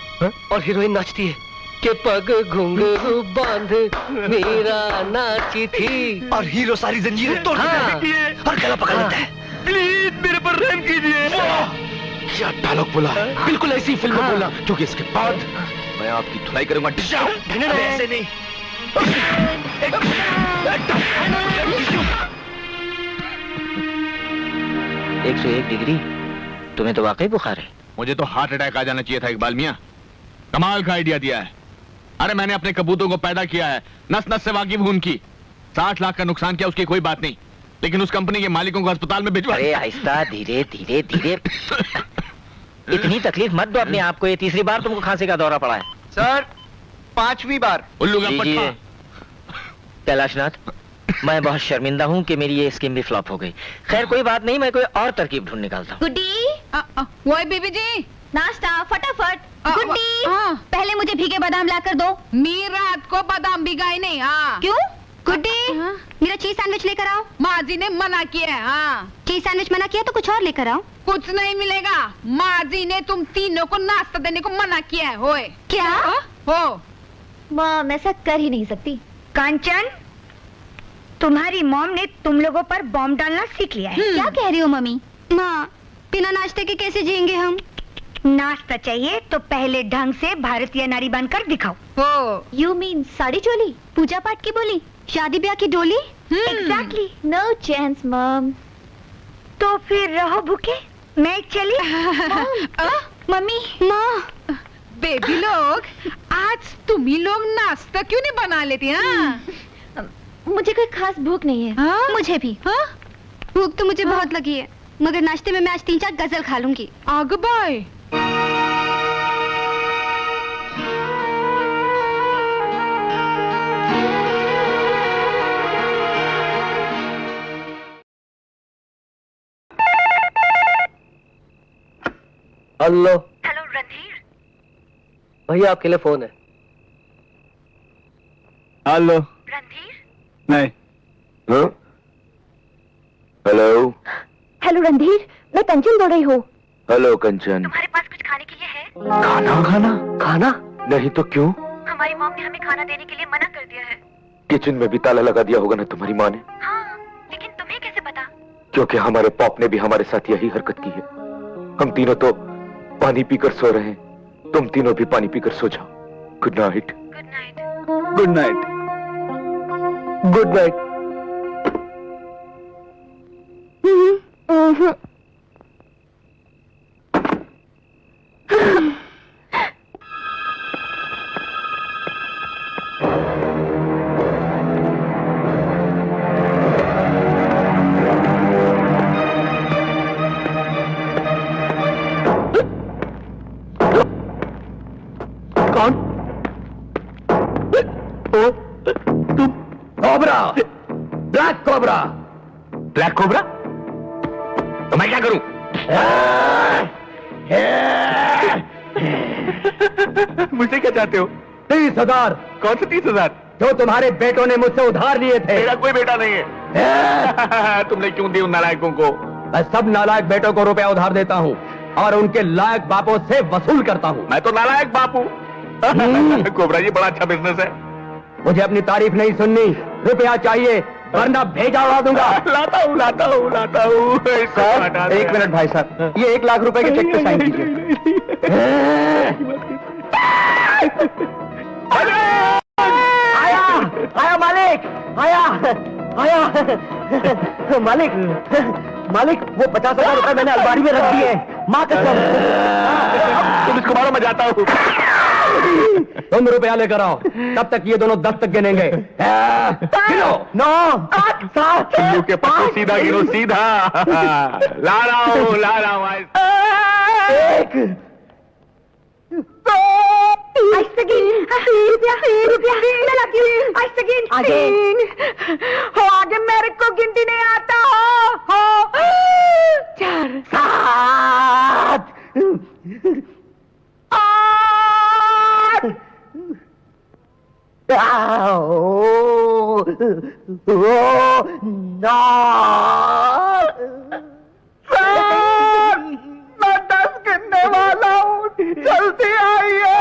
और हीरोइन नाचती है कि पग घुंघरू बांध मेरा नाची थी, और हीरो सारी जंजीरें तोड़ देती है और गला पकड़ लेता है। प्लीज मेरे पर रहम कीजिए। क्या डायलॉग बोला, बिल्कुल ऐसी फिल्म में बोला, क्योंकि इसके बाद मैं आपकी धुलाई करूंगा। ऐसे नहीं। एक 101 डिग्री, तुम्हें तो वाकई बुखार है। मुझे तो हार्ट अटैक आ जाना चाहिए था इकबाल मियां। कमाल का आइडिया दिया है। अरे मैंने अपने कबूतरों को पैदा किया है, नस नस से वाकिफ हूं उनकी। 60 लाख का नुकसान किया, उसकी कोई बात नहीं, लेकिन उस कंपनी के मालिकों को अस्पताल में भिजवा। अरे आहिस्ता, धीरे धीरे धीरे। इतनी तकलीफ मत दो अपने आप को, ये तीसरी बार तुमको खांसी का दौरा पड़ा है। सर 5वीं बार। उल्लू का लीजिए। पट्टा। कैलाशनाथ, मैं बहुत शर्मिंदा हूँ कि मेरी ये स्कीम भी फ्लॉप हो गई। खैर कोई बात नहीं, मैं कोई और तरकीब ढूंढ निकालता हूँ। गुड्डी, वो बीबी जी, नाश्ता फटाफट। गुड्डी, पहले मुझे भीगे बादाम लाकर दो। मैं रात को बादाम भिगाई नहीं। हाँ क्यों? गुड्डी, मेरा चीज सैंडविच लेकर आओ। माँ जी ने मना किया है। हाँ, चीज सैंडविच मना किया तो कुछ और लेकर आओ। कुछ नहीं मिलेगा। माँ जी ने तुम तीनों को नाश्ता देने को मना किया है। होए क्या? हो मॉम ऐसा कर ही नहीं सकती। कांचन, तुम्हारी मॉम ने तुम लोगों पर बॉम्ब डालना सीख लिया है। क्या कह रही हो मम्मी? माँ, बिना नाश्ते के कैसे जिएंगे हम? नाश्ता चाहिए तो पहले ढंग से भारतीय नारी बनकर दिखाओ। हो। यू मीन साड़ी चोली, पूजा पाठ की बोली, शादी ब्याह की डोली? एग्जैक्टली। No chance mom. तो फिर रहो भूखे, मैं चली। मम्मी, माँ। बेबी लोग, आज तुम ही लोग नाश्ता क्यों नहीं बना लेती? हाँ, मुझे कोई खास भूख नहीं है। हाँ? मुझे भी। हाँ? भूख तो मुझे बहुत लगी है, मगर नाश्ते में मैं आज 3-4 गजल खा लूंगी। आग बाय। हेलो। हेलो रणधीर। भैया आपके लिए फोन है। हेलो। रणधीर। नहीं। हेलो। हेलो रणधीर, मैं कंचन बोल रही हूँ। हेलो कंचन। तुम्हारे पास कुछ खाने के लिए है? खाना? खाना? नहीं तो क्यों? हमारी मॉम ने हमें खाना देने के लिए मना कर दिया है। किचन में भी ताला लगा दिया होगा ना तुम्हारी माँ ने। हाँ, लेकिन तुम्हें कैसे पता? क्योंकि हमारे पॉप ने भी हमारे साथ यही हरकत की है। हम तीनों तो पानी पीकर सो रहे हैं, तुम तीनों भी पानी पीकर सो जाओ। Good night. Good night. Good night. Good night. Cobra, black cobra. Black cobra? तो मैं क्या करूं? मुझसे क्या चाहते हो? 30,000। कौन से 30,000? जो तुम्हारे बेटों ने मुझसे उधार लिए थे। मेरा कोई बेटा नहीं है। तुमने क्यों दी उन नालायकों को? मैं सब नालायक बेटों को रुपया उधार देता हूँ और उनके लायक बापों से वसूल करता हूँ। मैं तो नालायक बापू। कोबरा जी, बड़ा अच्छा बिजनेस है। मुझे अपनी तारीफ नहीं सुननी, रुपया चाहिए वरना भेजा उड़ा दूंगा। लाता हूँ लाता हूँ लाता हूँ। सर, 1 मिनट भाई साहब, ये 1 लाख रुपए के चेक पे साइन कीजिए। आया आया मालिक, आया आया मालिक, मालिक वो 50,000 रुपए मैंने अलमारी में रख दिए। माँ कसम। तुम इसको मारो, मैं जाता हूँ। तुम रुपया लेकर आओ, तब तक ये दोनों 10 तक गिनेंगे। गिनो। 9 8 7 चुल्लू के पत्ते सीधा गिनो, सीधा। ला रहा हूँ 1 आगे मेरे को गिनती नहीं आता हो। 4 7 8 मैं 10 गिनने वाला हूँ, जल्दी आइए।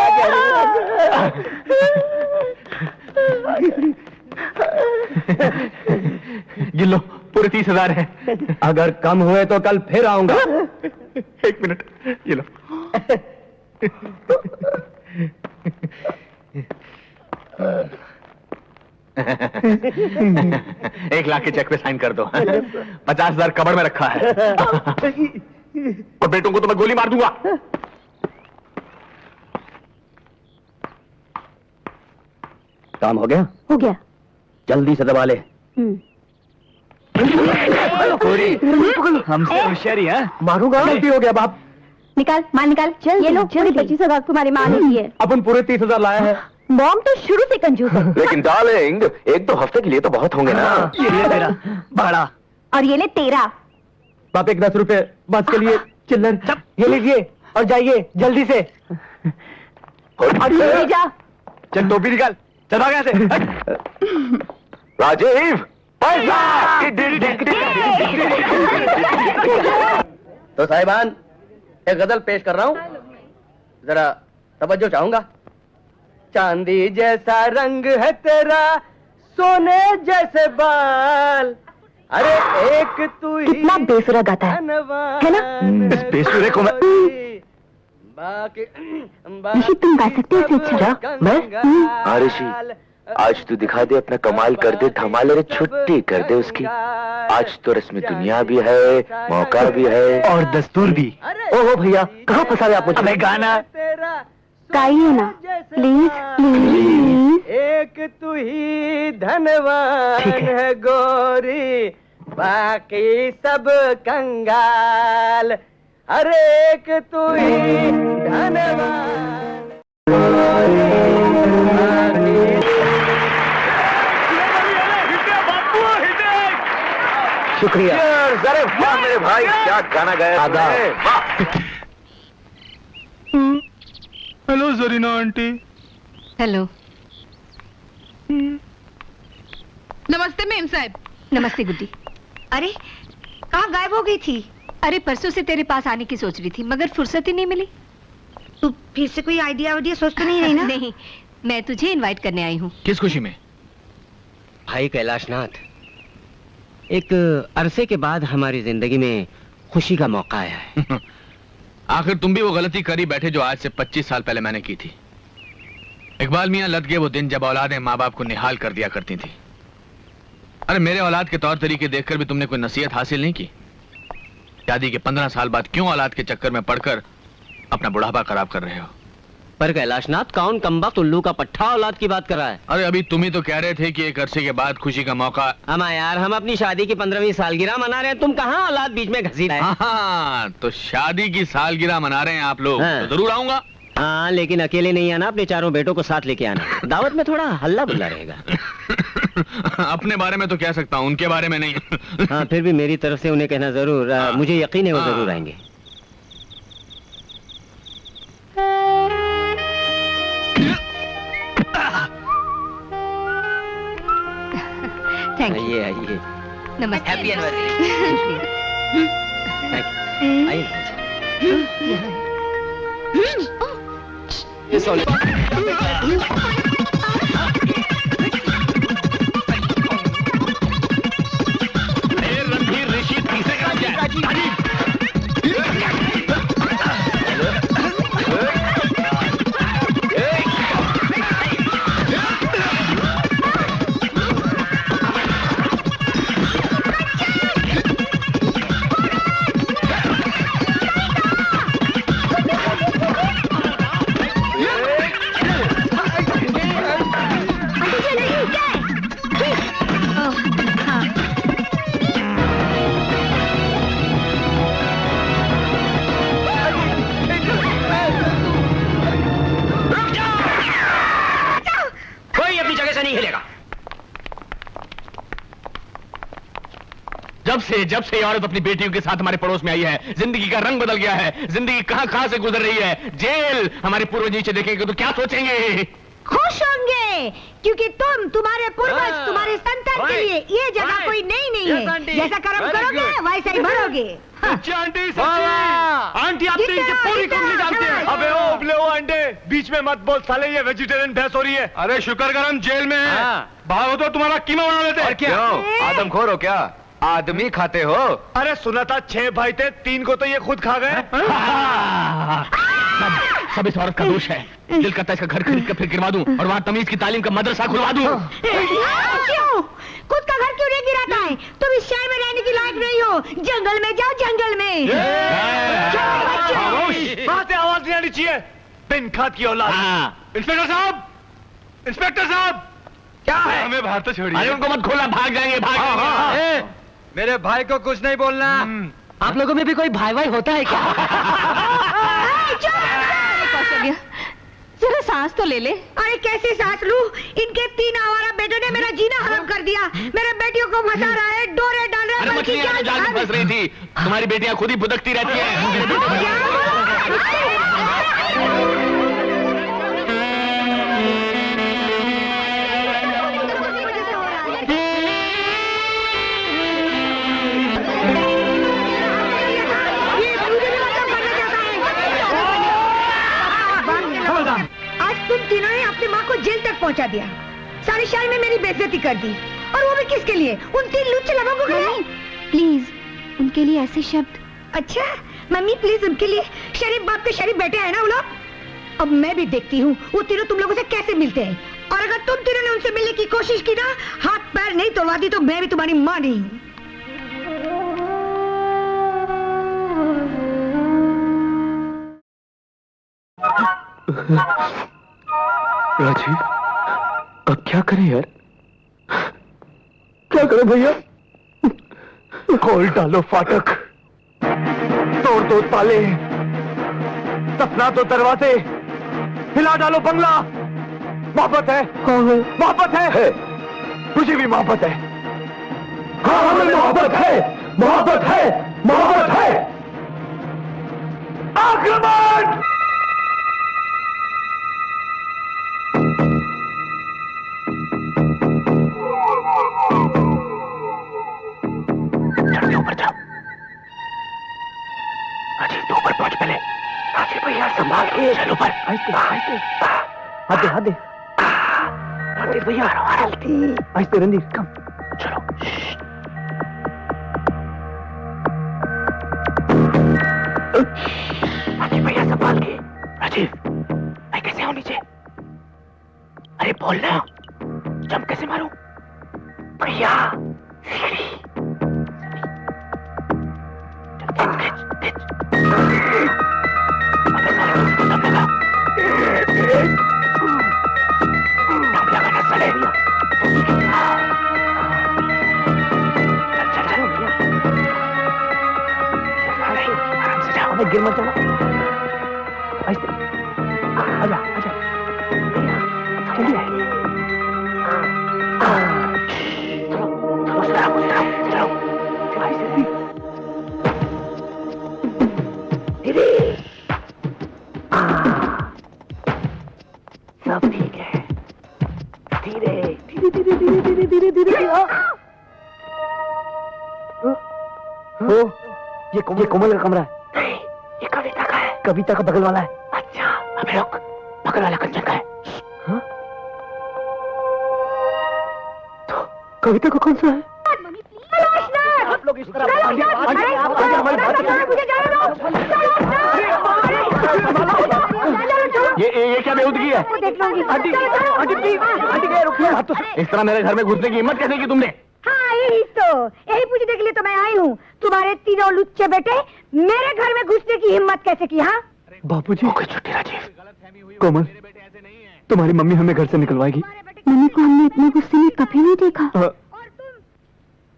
गिन लो, पूरे 30,000 है। अगर कम हुए तो कल फिर आऊंगा। 1 मिनट, ये लो। 1 लाख के चेक पे साइन कर दो। 50,000 कबड़ में रखा है। और बेटों को तो मैं गोली मार दूंगा। काम हो गया? हो गया। जल्दी से दबा ले। हमसे होशियारी है। मारूंगा। गलती हो गया बाप। निकाल, माल निकाल। चल ये लो, पूरे 25,000 तुम्हारी माँ ने दी है। अपन पूरे 30,000 लाया है। मॉम तो शुरू से कंजूस है। लेकिन डार्लिंग, 1-2 हफ्ते के लिए तो बहुत होंगे ना। ये ले तेरा भाड़ा। और ये ले तेरा। बाप, एक 10 रुपए बस के लिए चिल्लर। ये लीजिए और जाइए जल्दी से। ले जा। चल टोपी निकाल, चल भाग यहाँ से। राजीव, तो साहिबान, एक गजल पेश कर रहा हूँ, जरा तवज्जो चाहूंगा। चांदी जैसा रंग है तेरा, सोने जैसे बाल, अरे एक तू ही कितना बेसुरा गाता है ना? इस बेसुरे को मैं ऋषि, तुम गा सकते हो इससे अच्छा? मैं? हाँ ऋषि, आज तू दिखा दे अपना कमाल, कर दे धमाल, रे छुट्टी कर दे उसकी। आज तो रस्म दुनिया भी है, मौका भी है और दस्तूर भी। ओहो भैया, कहाँ फंसा रहे आप मुझे? अबे गाना गाइए ना प्लीज प्लीज। एक तू ही धनवान है गोरी, बाकी सब कंगाल, अरे एक तू ही धनवान। शुक्रिया। अरे वाह मेरे भाई, क्या गाना गाया तुमने। वाह। Hello Zarina aunty. हेलो। नमस्ते मेम साहब। नमस्ते गुड्डी। अरे कहाँ गायब हो गई थी? अरे परसों से तेरे पास आने की सोच रही थी मगर फुर्सत ही नहीं मिली। तू फिर से कोई आइडिया सोच तो नहीं रही ना? नहीं, मैं तुझे इनवाइट करने आई हूँ। किस खुशी में? भाई कैलाशनाथ, एक अरसे के बाद हमारी जिंदगी में खुशी का मौका आया है। आखिर तुम भी वो गलती करी बैठे जो आज से 25 साल पहले मैंने की थी। इकबाल मियां लद गए वो दिन जब औलादें माँ बाप को निहाल कर दिया करती थी। अरे मेरे औलाद के तौर तरीके देखकर भी तुमने कोई नसीहत हासिल नहीं की। शादी के 15 साल बाद क्यों औलाद के चक्कर में पड़कर अपना बुढ़ापा खराब कर रहे हो? पर कैलाशनाथ, कौन कमबख्त उल्लू का पट्टा औलाद की बात कर रहा है? अरे अभी तुम ही तो कह रहे थे कि एक अरसे के बाद खुशी का मौका। अमा यार, हम अपनी शादी की 15वीं सालगिरह मना रहे हैं, तुम कहाँ औलाद बीच में घसीट रहे? हाँ, तो शादी की सालगिरह मना रहे हैं आप लोग। हाँ। तो जरूर आऊंगा। हाँ, लेकिन अकेले नहीं आना, अपने चारों बेटों को साथ लेके आना। दावत में थोड़ा हल्ला बुल्ला रहेगा। अपने बारे में तो कह सकता हूँ, उनके बारे में नहीं। हाँ, फिर भी मेरी तरफ से उन्हें कहना जरूर। मुझे यकीन है वो जरूर आएंगे। Thank you. आइए आइए। नमस्ते। Happy anniversary. आइए। रणधीर ऋषि तीसरे ग्राम जाए। जब से ये औरत अपनी बेटियों के साथ हमारे पड़ोस में आई है, जिंदगी का रंग बदल गया है। जिंदगी कहां से गुजर रही है। जेल। हमारे पूर्वज नीचे देखेंगे तो क्या सोचेंगे? खुश होंगे, क्योंकि तुम्हारे पूर्वज, तुम्हारे संतान के लिए ये जगह कोई नहीं है। जैसा कर्म करोगे वैसा ही भरोगे। आंटी आप तो इनकी पूरी कुंडली जानते हैं। अबे ओ उबले हो अंडे, बीच में मत बोल साले, ये वेजिटेरियन भैंस हो रही है। अरे शुक्र कर हम जेल में हैं। भागो तो तुम्हारा कीमा बना लेते। और क्या आदमखोर हो क्या? आदमी खाते हो? अरे सुना था 6 भाई थे, 3 को तो ये खुद खा गए। सब इस औरत का दोष है। दिल करता है इसका घर खरीद कर फिर गिरवा दूं और वहाँ तमीज की तालीम का मदरसा खुलवा दूं। क्यों? खुद का घर क्यों नहीं गिराता है? तुम इस शहर में रहने की लायक नहीं हो। जंगल में जाओ, जंगल में। वहाँ से आवाज नहीं आनी चाहिए। बिन खात की औलाद। इंस्पेक्टर साहब, इंस्पेक्टर साहब, क्या है? हमें बाहर तो छोड़िए। अरे उनको मत खोलना, भाग जाएंगे। भाग। मेरे भाई को कुछ नहीं बोलना। आप लोगों में भी कोई भाई भाई होता है क्या? कौशल्या, जरा सांस तो ले ले। अरे कैसे सांस लूं? इनके 3 आवारा बेटों ने मेरा जीना हराम कर दिया। मेरे बेटियों को फंसा रहा है, डोरे डाल रहा है। अरे मछलियां तो जाल में फंस रही थी। तुम्हारी बेटियां खुद ही भुदकती रहती हैं। तुम तीनों ने अपनी माँ को जेल तक पहुँचा दिया, सारे शहर में मेरी बेइज्जती कर दी, और वो भी किसके लिए? उन 3 लुच्चे लोगों के लिए। प्लीज उनके लिए ऐसे शब्द। अच्छा मम्मी प्लीज, उनके लिए शरीफ बाप के शरीफ बेटे हैं ना वो लोग। अब मैं भी देखती हूँ वो तीनों तुम लोगों से कैसे मिलते हैं, और अगर तुम तीनों ने उनसे मिलने की कोशिश की ना, हाथ पैर नहीं तोड़वा दी तो मैं भी तुम्हारी माँ नहीं। राजीव, अब क्या करें यार? क्या करें भैया? खोल डालो फाटक, तोड़ दो ताले, दफना दो दरवाजे, हिला डालो बंगला। मोहब्बत है, मोहब्बत है, मुझे भी मोहब्बत है। हाँ हमें मोहब्बत है, मोहब्बत है, मोहब्बत है। आक्रमण! संभाल के चलो पर। हाथ दे रणधीर भैया, आहिस्ते रणधीर, कम चलो। राजीव भैया संभाल के। राजीव मैं कैसे आऊं नीचे? अरे बोल ना, जंप कैसे मारूं? भैया सीढ़ी, खिंच। गिर मत जाना। आजा आजा जल्दी चलो धीरे। सब ठीक है, धीरे धीरे धीरे धीरे धीरे धीरे धीरे। ये कोमल का कमरा है। नहीं, ये कविता का है। कविता का बगल वाला है। अच्छा, हमें लोग बगल वाला कंचन का है। हाँ? तो कविता का कौन सा है? आप लोग इस तरह हमारी बात ये क्या बेहूदगी है? आंटी इस तरह मेरे घर में घुसने की हिम्मत कैसे की तुमने? हाँ यही पूछने के लिए तो मैं आई हूँ। तुम्हारे तीनों लुच्चे बेटे मेरे घर में घुसने की हिम्मत कैसे की? हाँ बापूजी, छुट्टी राजीव। कोमल, तुम्हारी मम्मी हमें घर से निकलवाएगी। मम्मी को हमने इतने गुस्से में कभी नहीं देखा।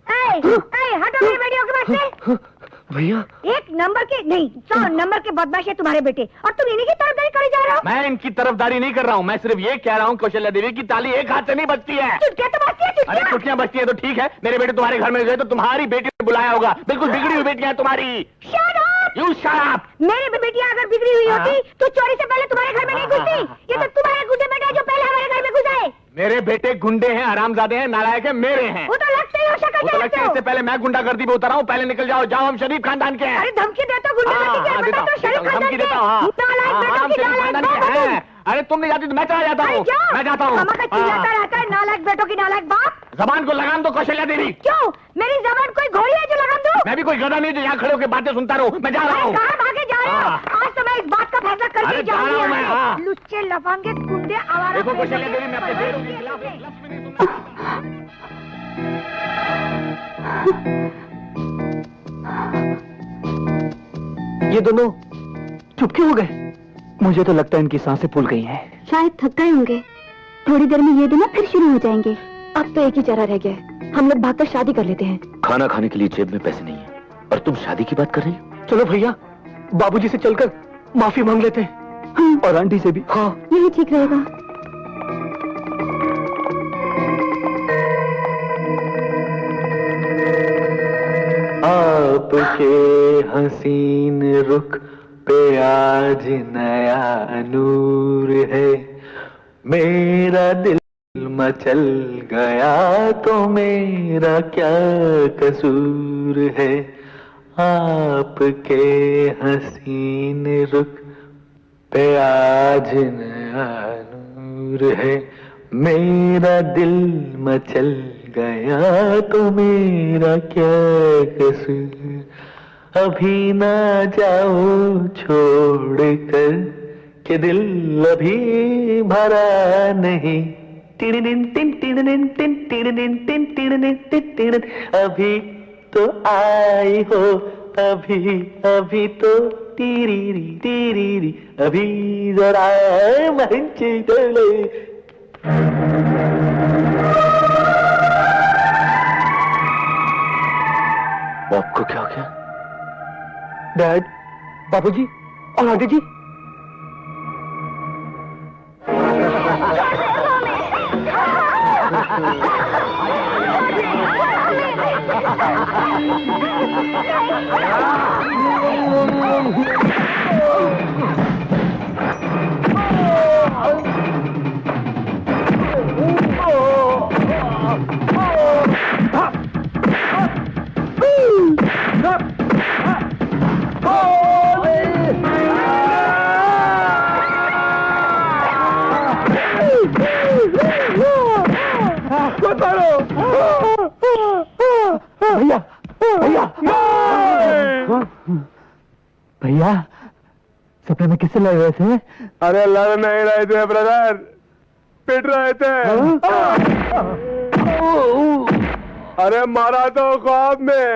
हटो मेरे बेटियों के पास से। भैया, 1 नंबर के नहीं 100 नंबर के बदमाश है तुम्हारे बेटे, और तुम इन्हीं की तरफदारी करे जा रहे हो। मैं इनकी तरफदारी नहीं कर रहा हूँ, मैं सिर्फ ये कह रहा हूँ कौशल्या देवी की ताली एक हाथ से नहीं बजती है। चुटकियां तो बजती है। अरे चुटकियां बजती है तो ठीक है, मेरे बेटे तुम्हारे घर में गए तो तुम्हारी बेटी ने बुलाया होगा। बिल्कुल बिगड़ी हुई बेटियां तुम्हारी। You shut up. मेरी बेटियां अगर बिगड़ी हुई होती तो चोरी से पहले तुम्हारे घर में नहीं घुसती। ये तो तुम्हारे गुंडे बेटे जो पहले हमारे घर में घुसे। मेरे बेटे गुंडे हैं, हरामजादे हैं, नालायक हैं, मेरे हैं। वो तो लगता ही हो शक्ल वो तो लगता है इससे पहले मैं गुंडागर्दी में उतर रहा हूँ। पहले निकल जाओ, जाओ, हम शरीफ खानदान के हैं। अरे धमकी देता गुंडागर्दी के, देता तो शरीफ खानदान के। हम शरीफ खानदान के हैं। अरे तुम नहीं जाती तो मैं चला जाता हूँ। मैं जाता हूँ। चिल्लाता रहता है नालायक बेटों की नालायक बाप। जबान को लगाम दो कौशल्या देवी। क्यों? मेरी जबान कोई घोड़ी है जो लगाम दो? मैं भी कोई गधा नहीं जो यहाँ खड़े होकर बातें सुनता रहूँ। मैं जा रहा हूँ। कहाँ भागे जा रहे हो? आज तो मैं इस बात का फैसला करके जाऊंगी। लुच्चे लफंगे गुंडे आवारा। देखो कौशल्या देवी, मैं अपने बेटों के खिलाफ एक लफ्ज़ भी नहीं सुनता। ये दोनों चुप क्यों हो गए? मुझे तो लगता है इनकी सांसें फूल गई हैं। शायद थक गए होंगे। थोड़ी देर में ये दोनों फिर शुरू हो जाएंगे। अब तो एक ही चारा रह गया है, हम लोग भागकर शादी कर लेते हैं। खाना खाने के लिए जेब में पैसे नहीं है और तुम शादी की बात कर रही हो? चलो भैया, बाबूजी से चलकर माफी मांग लेते हैं। और आंटी से भी। हाँ, यही ठीक रहेगा। आपके हसीन रुख पे आज नया नूर है, मेरा दिल मचल गया तो मेरा क्या कसूर है। आपके हसीन रुख पे आज नया नूर है, मेरा दिल मचल गया तो मेरा क्या कसूर। अभी ना जाओ छोड़ कर के दिल अभी भरा नहीं। अभी तो आई हो, अभी तो टीरी अभी जरा मंचे चले। आपको क्या हो गया? डैड, बापूजी और आंटी जी। भैया, सपने में किससे लड़ रहे थे? अरे लड़ नहीं रहे थे ब्रदर, पिट रहे थे। अरे मारा तो ख्वाब में,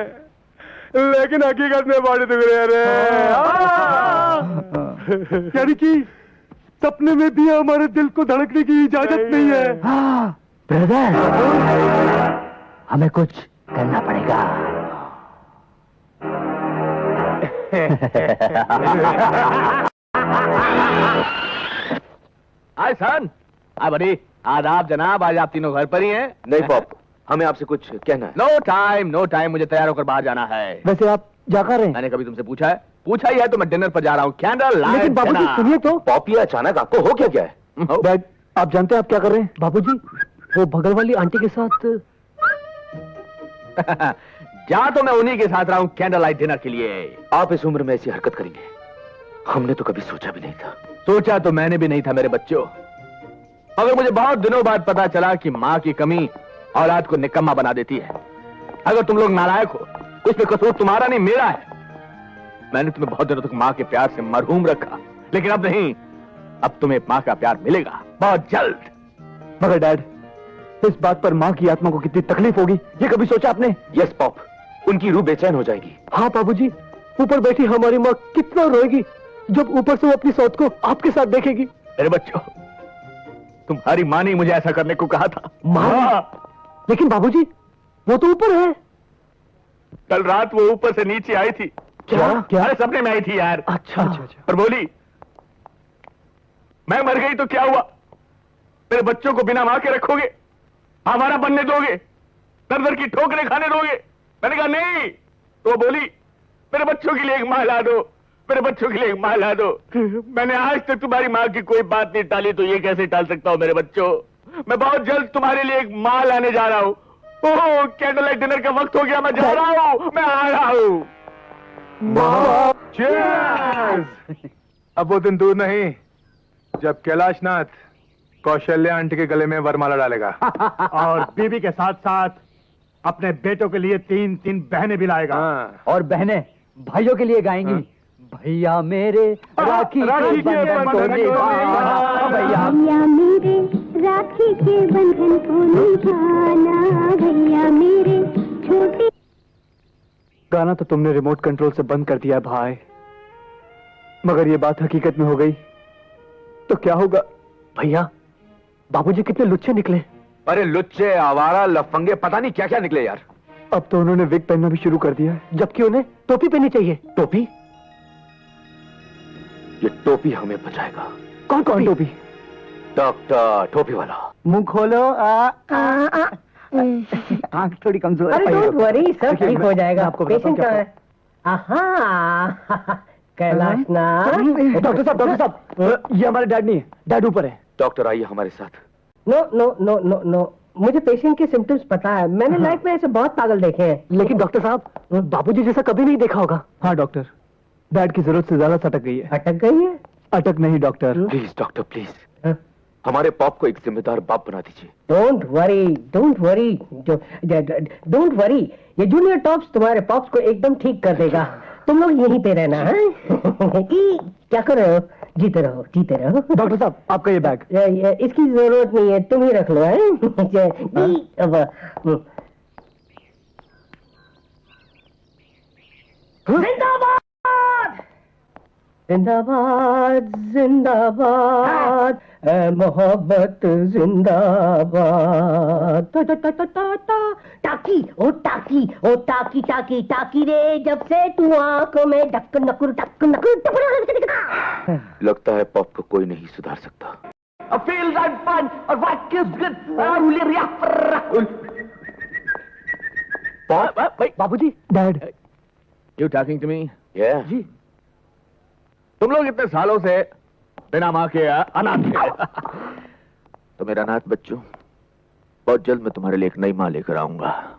लेकिन हकीकत में बॉडी दुख रही है रे। यानी कि सपने में भी हमारे दिल को धड़कने की इजाजत नहीं है। ब्रदर, हमें कुछ करना पड़ेगा। हाय सन, हाय बड़ी, आदाब जनाब। आज आप तीनों घर पर ही हैं? नहीं पॉप, हमें आपसे कुछ कहना है। नो टाइम, मुझे तैयार होकर बाहर जाना है। वैसे आप जा कर रहे हैं? मैंने कभी तुमसे पूछा है? पूछा ही है तो मैं डिनर पर जा रहा हूँ। Candle light. लेकिन बाबूजी सुनिए तो। पॉप, ये अचानक आपको हो क्या है? डैड, आप जानते हैं आप क्या कर रहे हैं? बाबूजी, वो बगल वाली आंटी के साथ। जा तो मैं उन्हीं के साथ रहा हूं कैंडल लाइट डिनर के लिए। आप इस उम्र में ऐसी हरकत करेंगे, हमने तो कभी सोचा भी नहीं था। सोचा तो मैंने भी नहीं था मेरे बच्चों, मगर मुझे बहुत दिनों बाद पता चला कि मां की कमी औलाद को निकम्मा बना देती है। अगर तुम लोग नालायक हो, उसमें कसूर तुम्हारा नहीं मेरा है। मैंने तुम्हें बहुत दिनों तक मां के प्यार से मरहूम रखा, लेकिन अब नहीं, अब तुम्हें मां का प्यार मिलेगा बहुत जल्द। मगर डैड, इस बात पर मां की आत्मा को कितनी तकलीफ होगी, ये कभी सोचा आपने? यस पॉप, उनकी रूह बेचैन हो जाएगी। हाँ बाबूजी, ऊपर बैठी हमारी माँ कितना रोएगी जब ऊपर से वो अपनी सौत को आपके साथ देखेगी। मेरे बच्चों, तुम्हारी मां ने मुझे ऐसा करने को कहा था। माँ? लेकिन बाबूजी, वो तो ऊपर है। कल रात वो ऊपर से नीचे आई थी। क्या? अरे सपने में आई थी यार। अच्छा। और बोली, मैं मर गई तो क्या हुआ, मेरे बच्चों को बिना मां के रखोगे, हमारा बनने दोगे, दर दर की ठोकरें खाने दोगे? मैंने कहा नहीं। तो वो बोली, मेरे बच्चों के लिए एक मां ला दो, मेरे बच्चों के लिए एक मां ला दो। मैंने आज तक तुम्हारी मां की कोई बात नहीं टाली, तो ये कैसे टाल सकता हूं मेरे बच्चों? मैं बहुत जल्द तुम्हारे लिए एक मां लाने जा रहा हूं। ओह, कैंडल लाइट डिनर का वक्त हो गया, मैं जा रहा हूं, मैं आ रहा हूं। Cheers! अब वो दिन दूर नहीं जब कैलाशनाथ कौशल्या आंटी के गले में वरमाला डालेगा और बीबी के साथ साथ अपने बेटों के लिए 3-3 बहनें भी लाएगा। और बहनें भाइयों के लिए गाएंगी। भैया मेरे राखी के बंधन को निभाना, भैया मेरे राखी के बंधन को निभाना, भैया मेरे छोटे। गाना तो तुमने रिमोट कंट्रोल से बंद कर दिया भाई, मगर ये बात हकीकत में हो गई तो क्या होगा? भैया, बाबूजी कितने लुच्चे निकले। अरे लुच्चे, आवारा, लफंगे, पता नहीं क्या क्या निकले यार। अब तो उन्होंने विग पहनना भी शुरू कर दिया है, जबकि उन्हें टोपी पहननी चाहिए। टोपी? ये टोपी हमें बचाएगा। कौन कौन टोपी? डॉक्टर टोपी वाला। मुंह खोलो। आंख थोड़ी कमजोर है। अरे डोंट वरी, सब ठीक हो जाएगा। आपको पेशेंट कहाँ है? आहा, कैलाशनाथ। डॉक्टर साहब, ये हमारे डैड नहीं है, डैड ऊपर है। डॉक्टर आइए हमारे साथ। No no no no no, मुझे पेशेंट के सिम्टम्स पता है। मैंने लाइफ में ऐसे बहुत पागल देखे हैं। लेकिन डॉक्टर साहब, बाबूजी जैसा कभी नहीं देखा होगा। हाँ डॉक्टर, डैड की जरूरत से ज्यादा सटक गई है। अटक गई है? अटक नहीं डॉक्टर। प्लीज डॉक्टर प्लीज, हमारे पॉप को एक जिम्मेदार बाप बना दीजिए। Don't worry, don't worry, don't worry. ये जूनियर टॉप्स तुम्हारे पॉप्स को एकदम ठीक कर देगा। तुम लोग यहीं पे रहना है। क्या कर रहे हो? जीते रहो, जीते रहो। डॉक्टर साहब, आपका ये बैग। इसकी जरूरत नहीं है, तुम ही रख लो। जिंदाबाद जिंदाबाद जिंदाबाद, मोहब्बत जिंदाबाद। टाकी ओ टाकी ओ टाकी टाकी टाकी रे, जब से तू आंखों में डक नकुर डक नकुर। लगता है पॉप को कोई नहीं सुधार सकता। बाबूजी, dad. You talking to me? जी। तुम लोग इतने सालों से बिना मां के अनाथ थे। तो मेरा अनाथ बच्चों, बहुत जल्द मैं तुम्हारे लिए एक नई मां लेकर आऊंगा।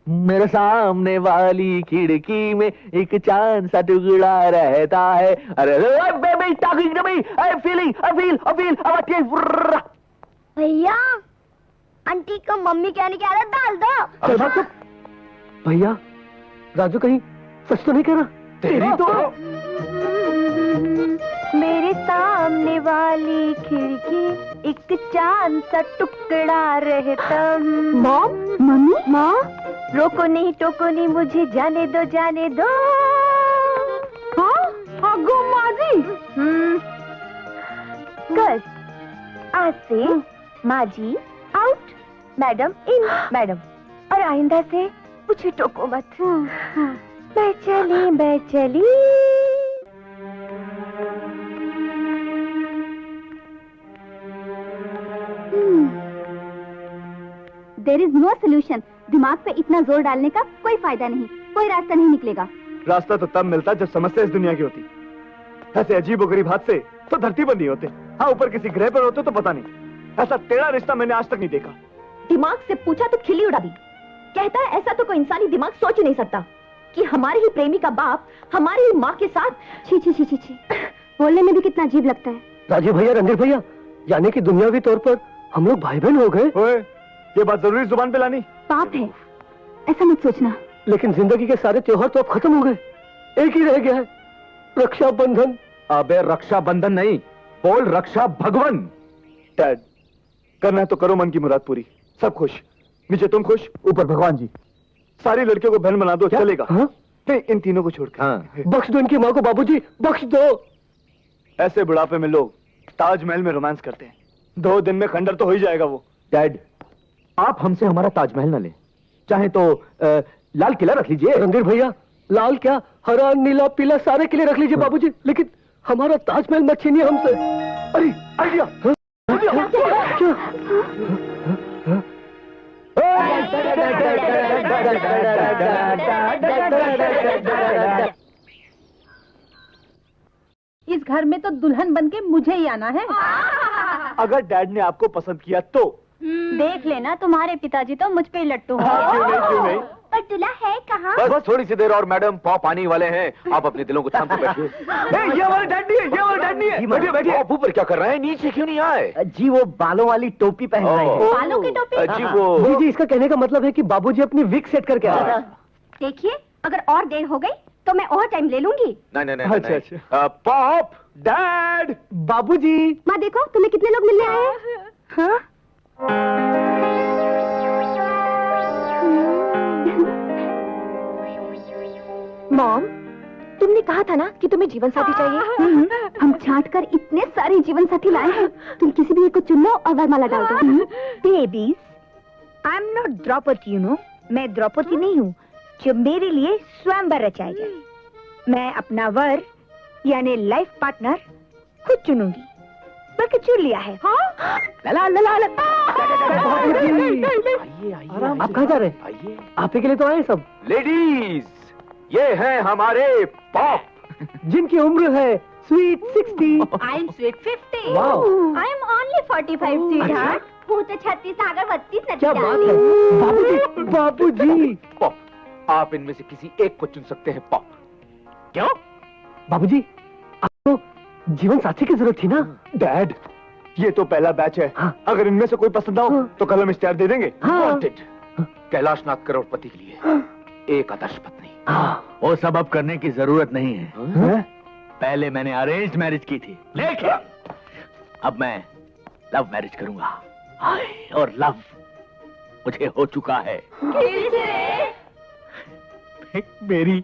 मेरे सामने वाली खिड़की में एक चांद सा टुकड़ा रहता है। अरे baby talking to me, I feel. भैया, आंटी को मम्मी कहने की आदत डाल दो। भैया, राजू कहीं सच तो नहीं कह रहा? तेरी तो मेरे सामने वाली खिड़की एक चांद सा टुकड़ा रहता। मॉम, मम्मी, माँ, रोको नहीं टोको नहीं, मुझे जाने दो जाने दो। हाँ गो माजी। गर्ल्स, आज से माजी आउट, मैडम इन। मैडम, और आइंदा से मुझे टोको मत। मैं चली। There is no solution. दिमाग पे इतना जोर डालने का कोई फायदा नहीं, कोई रास्ता नहीं निकलेगा। रास्ता तो तब मिलता जब समस्या इस दुनिया की होती। ऐसे अजीब और गरीब हाथ से तो धरती पर नहीं होते। हाँ, ऊपर किसी ग्रह पर होते तो पता नहीं। ऐसा टेढ़ा रिश्ता मैंने आज तक नहीं देखा। दिमाग से पूछा तो खिल्ली उड़ा दी। कहता है ऐसा तो कोई इंसानी दिमाग सोच ही नहीं सकता कि हमारे ही प्रेमी का बाप हमारी ही माँ के साथ। छी छी छी छी छी, बोलने में भी कितना अजीब लगता है। राजीव भैया, रणधीर भैया, यानी कि दुनियावी तौर पर हम लोग भाई बहन हो गए। ओए, ये बात जरूरी जुबान पे लानी? पाप है, ऐसा मत सोचना। लेकिन जिंदगी के सारे त्योहार तो अब खत्म हो गए, एक ही रह गया है, रक्षाबंधन। अबे रक्षाबंधन नहीं, बोल रक्षा भगवन। डैड, करना है तो करो मन की मुराद पूरी, सब खुश, नीचे तुम खुश, ऊपर भगवान जी। सारी लड़कियों को बहन बना दो, चलेगा? हाँ? नहीं, इन तीनों को छोड़कर। हाँ। बख्श दो इनकी माँ को बाबूजी, बख्श दो। ऐसे बुढ़ापे में लोग ताजमहल में रोमांस करते हैं, 2 दिन में खंडर तो हो ही जाएगा वो। डैड, आप हमसे हमारा ताजमहल न ले, चाहे तो लाल किला रख लीजिए। रणधीर भैया, लाल क्या, हरा नीला पीला सारे के लिए रख लीजिए बाबूजी, लेकिन हमारा ताजमहल मत छीनिए हमसे। अरे आइडिया! इस घर में तो दुल्हन बनके मुझे ही आना है। अगर डैड ने आपको पसंद किया तो देख लेना, तुम्हारे पिताजी तो मुझ पे ही लट्टू हैं। क्यों नहीं? पर दूल्हा है कहाँ? बस थोड़ी सी देर और मैडम, पॉप आने वाले हैं। आप अपने दिलों को थाम के बैठिए। ये हमारे डैड नहीं है, ये हमारे डैड नहीं है। बैठिए बैठिए। आप ऊपर क्या कर रहे हैं, नीचे क्यों नहीं आए? जी वो बालों वाली टोपी पहन रहे हैं। बालों की टोपी? जी वो जी, इसका कहने का मतलब है कि बाबूजी अपनी विग सेट करके आ रहे हैं। देखिए, अगर और देर हो गई तो मैं और टाइम ले लूंगी। नहीं अच्छा, अच्छा। Pop, dad! बाबूजी, माँ देखो, तुम्हें कितने लोग मिलने आए हैं? हाँ? मॉम, तुमने कहा था ना कि तुम्हें जीवन साथी चाहिए। हम छांट कर इतने सारे जीवन साथी लाए हैं, तुम किसी भी एक को चुन लो और वरमाला डाल दो। Babies, I am not Draupadi, you know. मैं द्रौपदी नहीं हूँ जो मेरे लिए स्वयंवर रचाया जाए। मैं अपना वर यानी लाइफ पार्टनर खुद चुनूंगी, बल्कि चुन लिया है। हाँ? लला लला लला। आप कहाँ जा रहे हैं? आइए। आप ही के लिए तो आए सब। लेडीज, ये हैं हमारे पॉप, जिनकी उम्र है sweet 60। I am sweet 50. Wow. I am only 45, sweetheart. हूँ तो 36 अगर 32 क्या बात है बाबूजी, बाबूजी। पॉप, आप इनमें से किसी एक को चुन सकते हैं। पॉप, क्यों? बाबूजी, आपको जीवन साथी की जरूरत थी ना? डैड, ये तो पहला बैच है। हाँ। अगर इनमें से कोई पसंद आओ तो कल हम इश्तेहार दे देंगे। Wanted, कैलाशनाथ करोड़पति के लिए एक आदर्श पत्नी। वो सब अब करने की जरूरत नहीं है। हैं? पहले मैंने अरेंज मैरिज की थी, लेकिन अब मैं लव मैरिज करूंगा। हाय, और लव मुझे हो चुका है। मेरी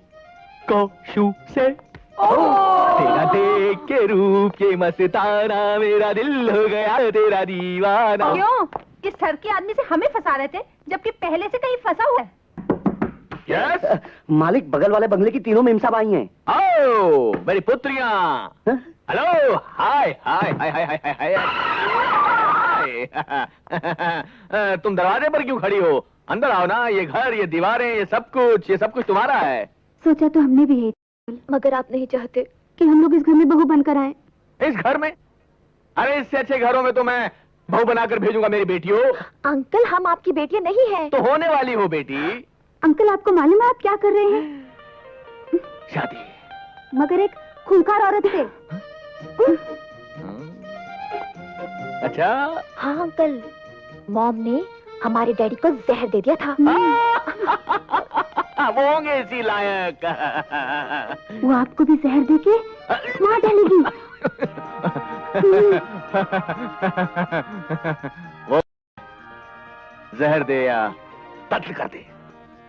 कोशू से तेरा देख के रूप के मस्ताना, मेरा दिल हो गया तेरा दीवाना। क्यों? इस सर के आदमी से हमें फंसा रहे थे, जबकि पहले से कहीं फंसा हुआ है। यस, मालिक, बगल वाले बंगले की तीनों मेम साहब आई हैं। आओ मेरी पुत्रियां। हेलो, हाय हाय हाय हाय हाय हाय हाय। तुम दरवाजे पर क्यों खड़ी हो? अंदर आओ ना। ये घर, ये दीवारें, ये सब कुछ तुम्हारा है। सोचा तो हमने भी है, मगर आप नहीं चाहते कि हम लोग इस घर में बहू बनकर आए। इस घर में? अरे इससे अच्छे घरों में तो मैं बहू बनाकर भेजूंगा मेरी बेटियों। अंकल, हम आपकी बेटियां नहीं हैं। तो होने वाली हो बेटी। अंकल, आपको मालूम है आप क्या कर रहे हैं? शादी, मगर एक खूंखार औरत से। अच्छा। हाँ अंकल, मॉम ने हमारे डैडी को जहर दे दिया था। वो होंगे इसी लायक। वो आपको भी जहर दे के मार डालेगी। वो जहर दे या कत्ल कर दे,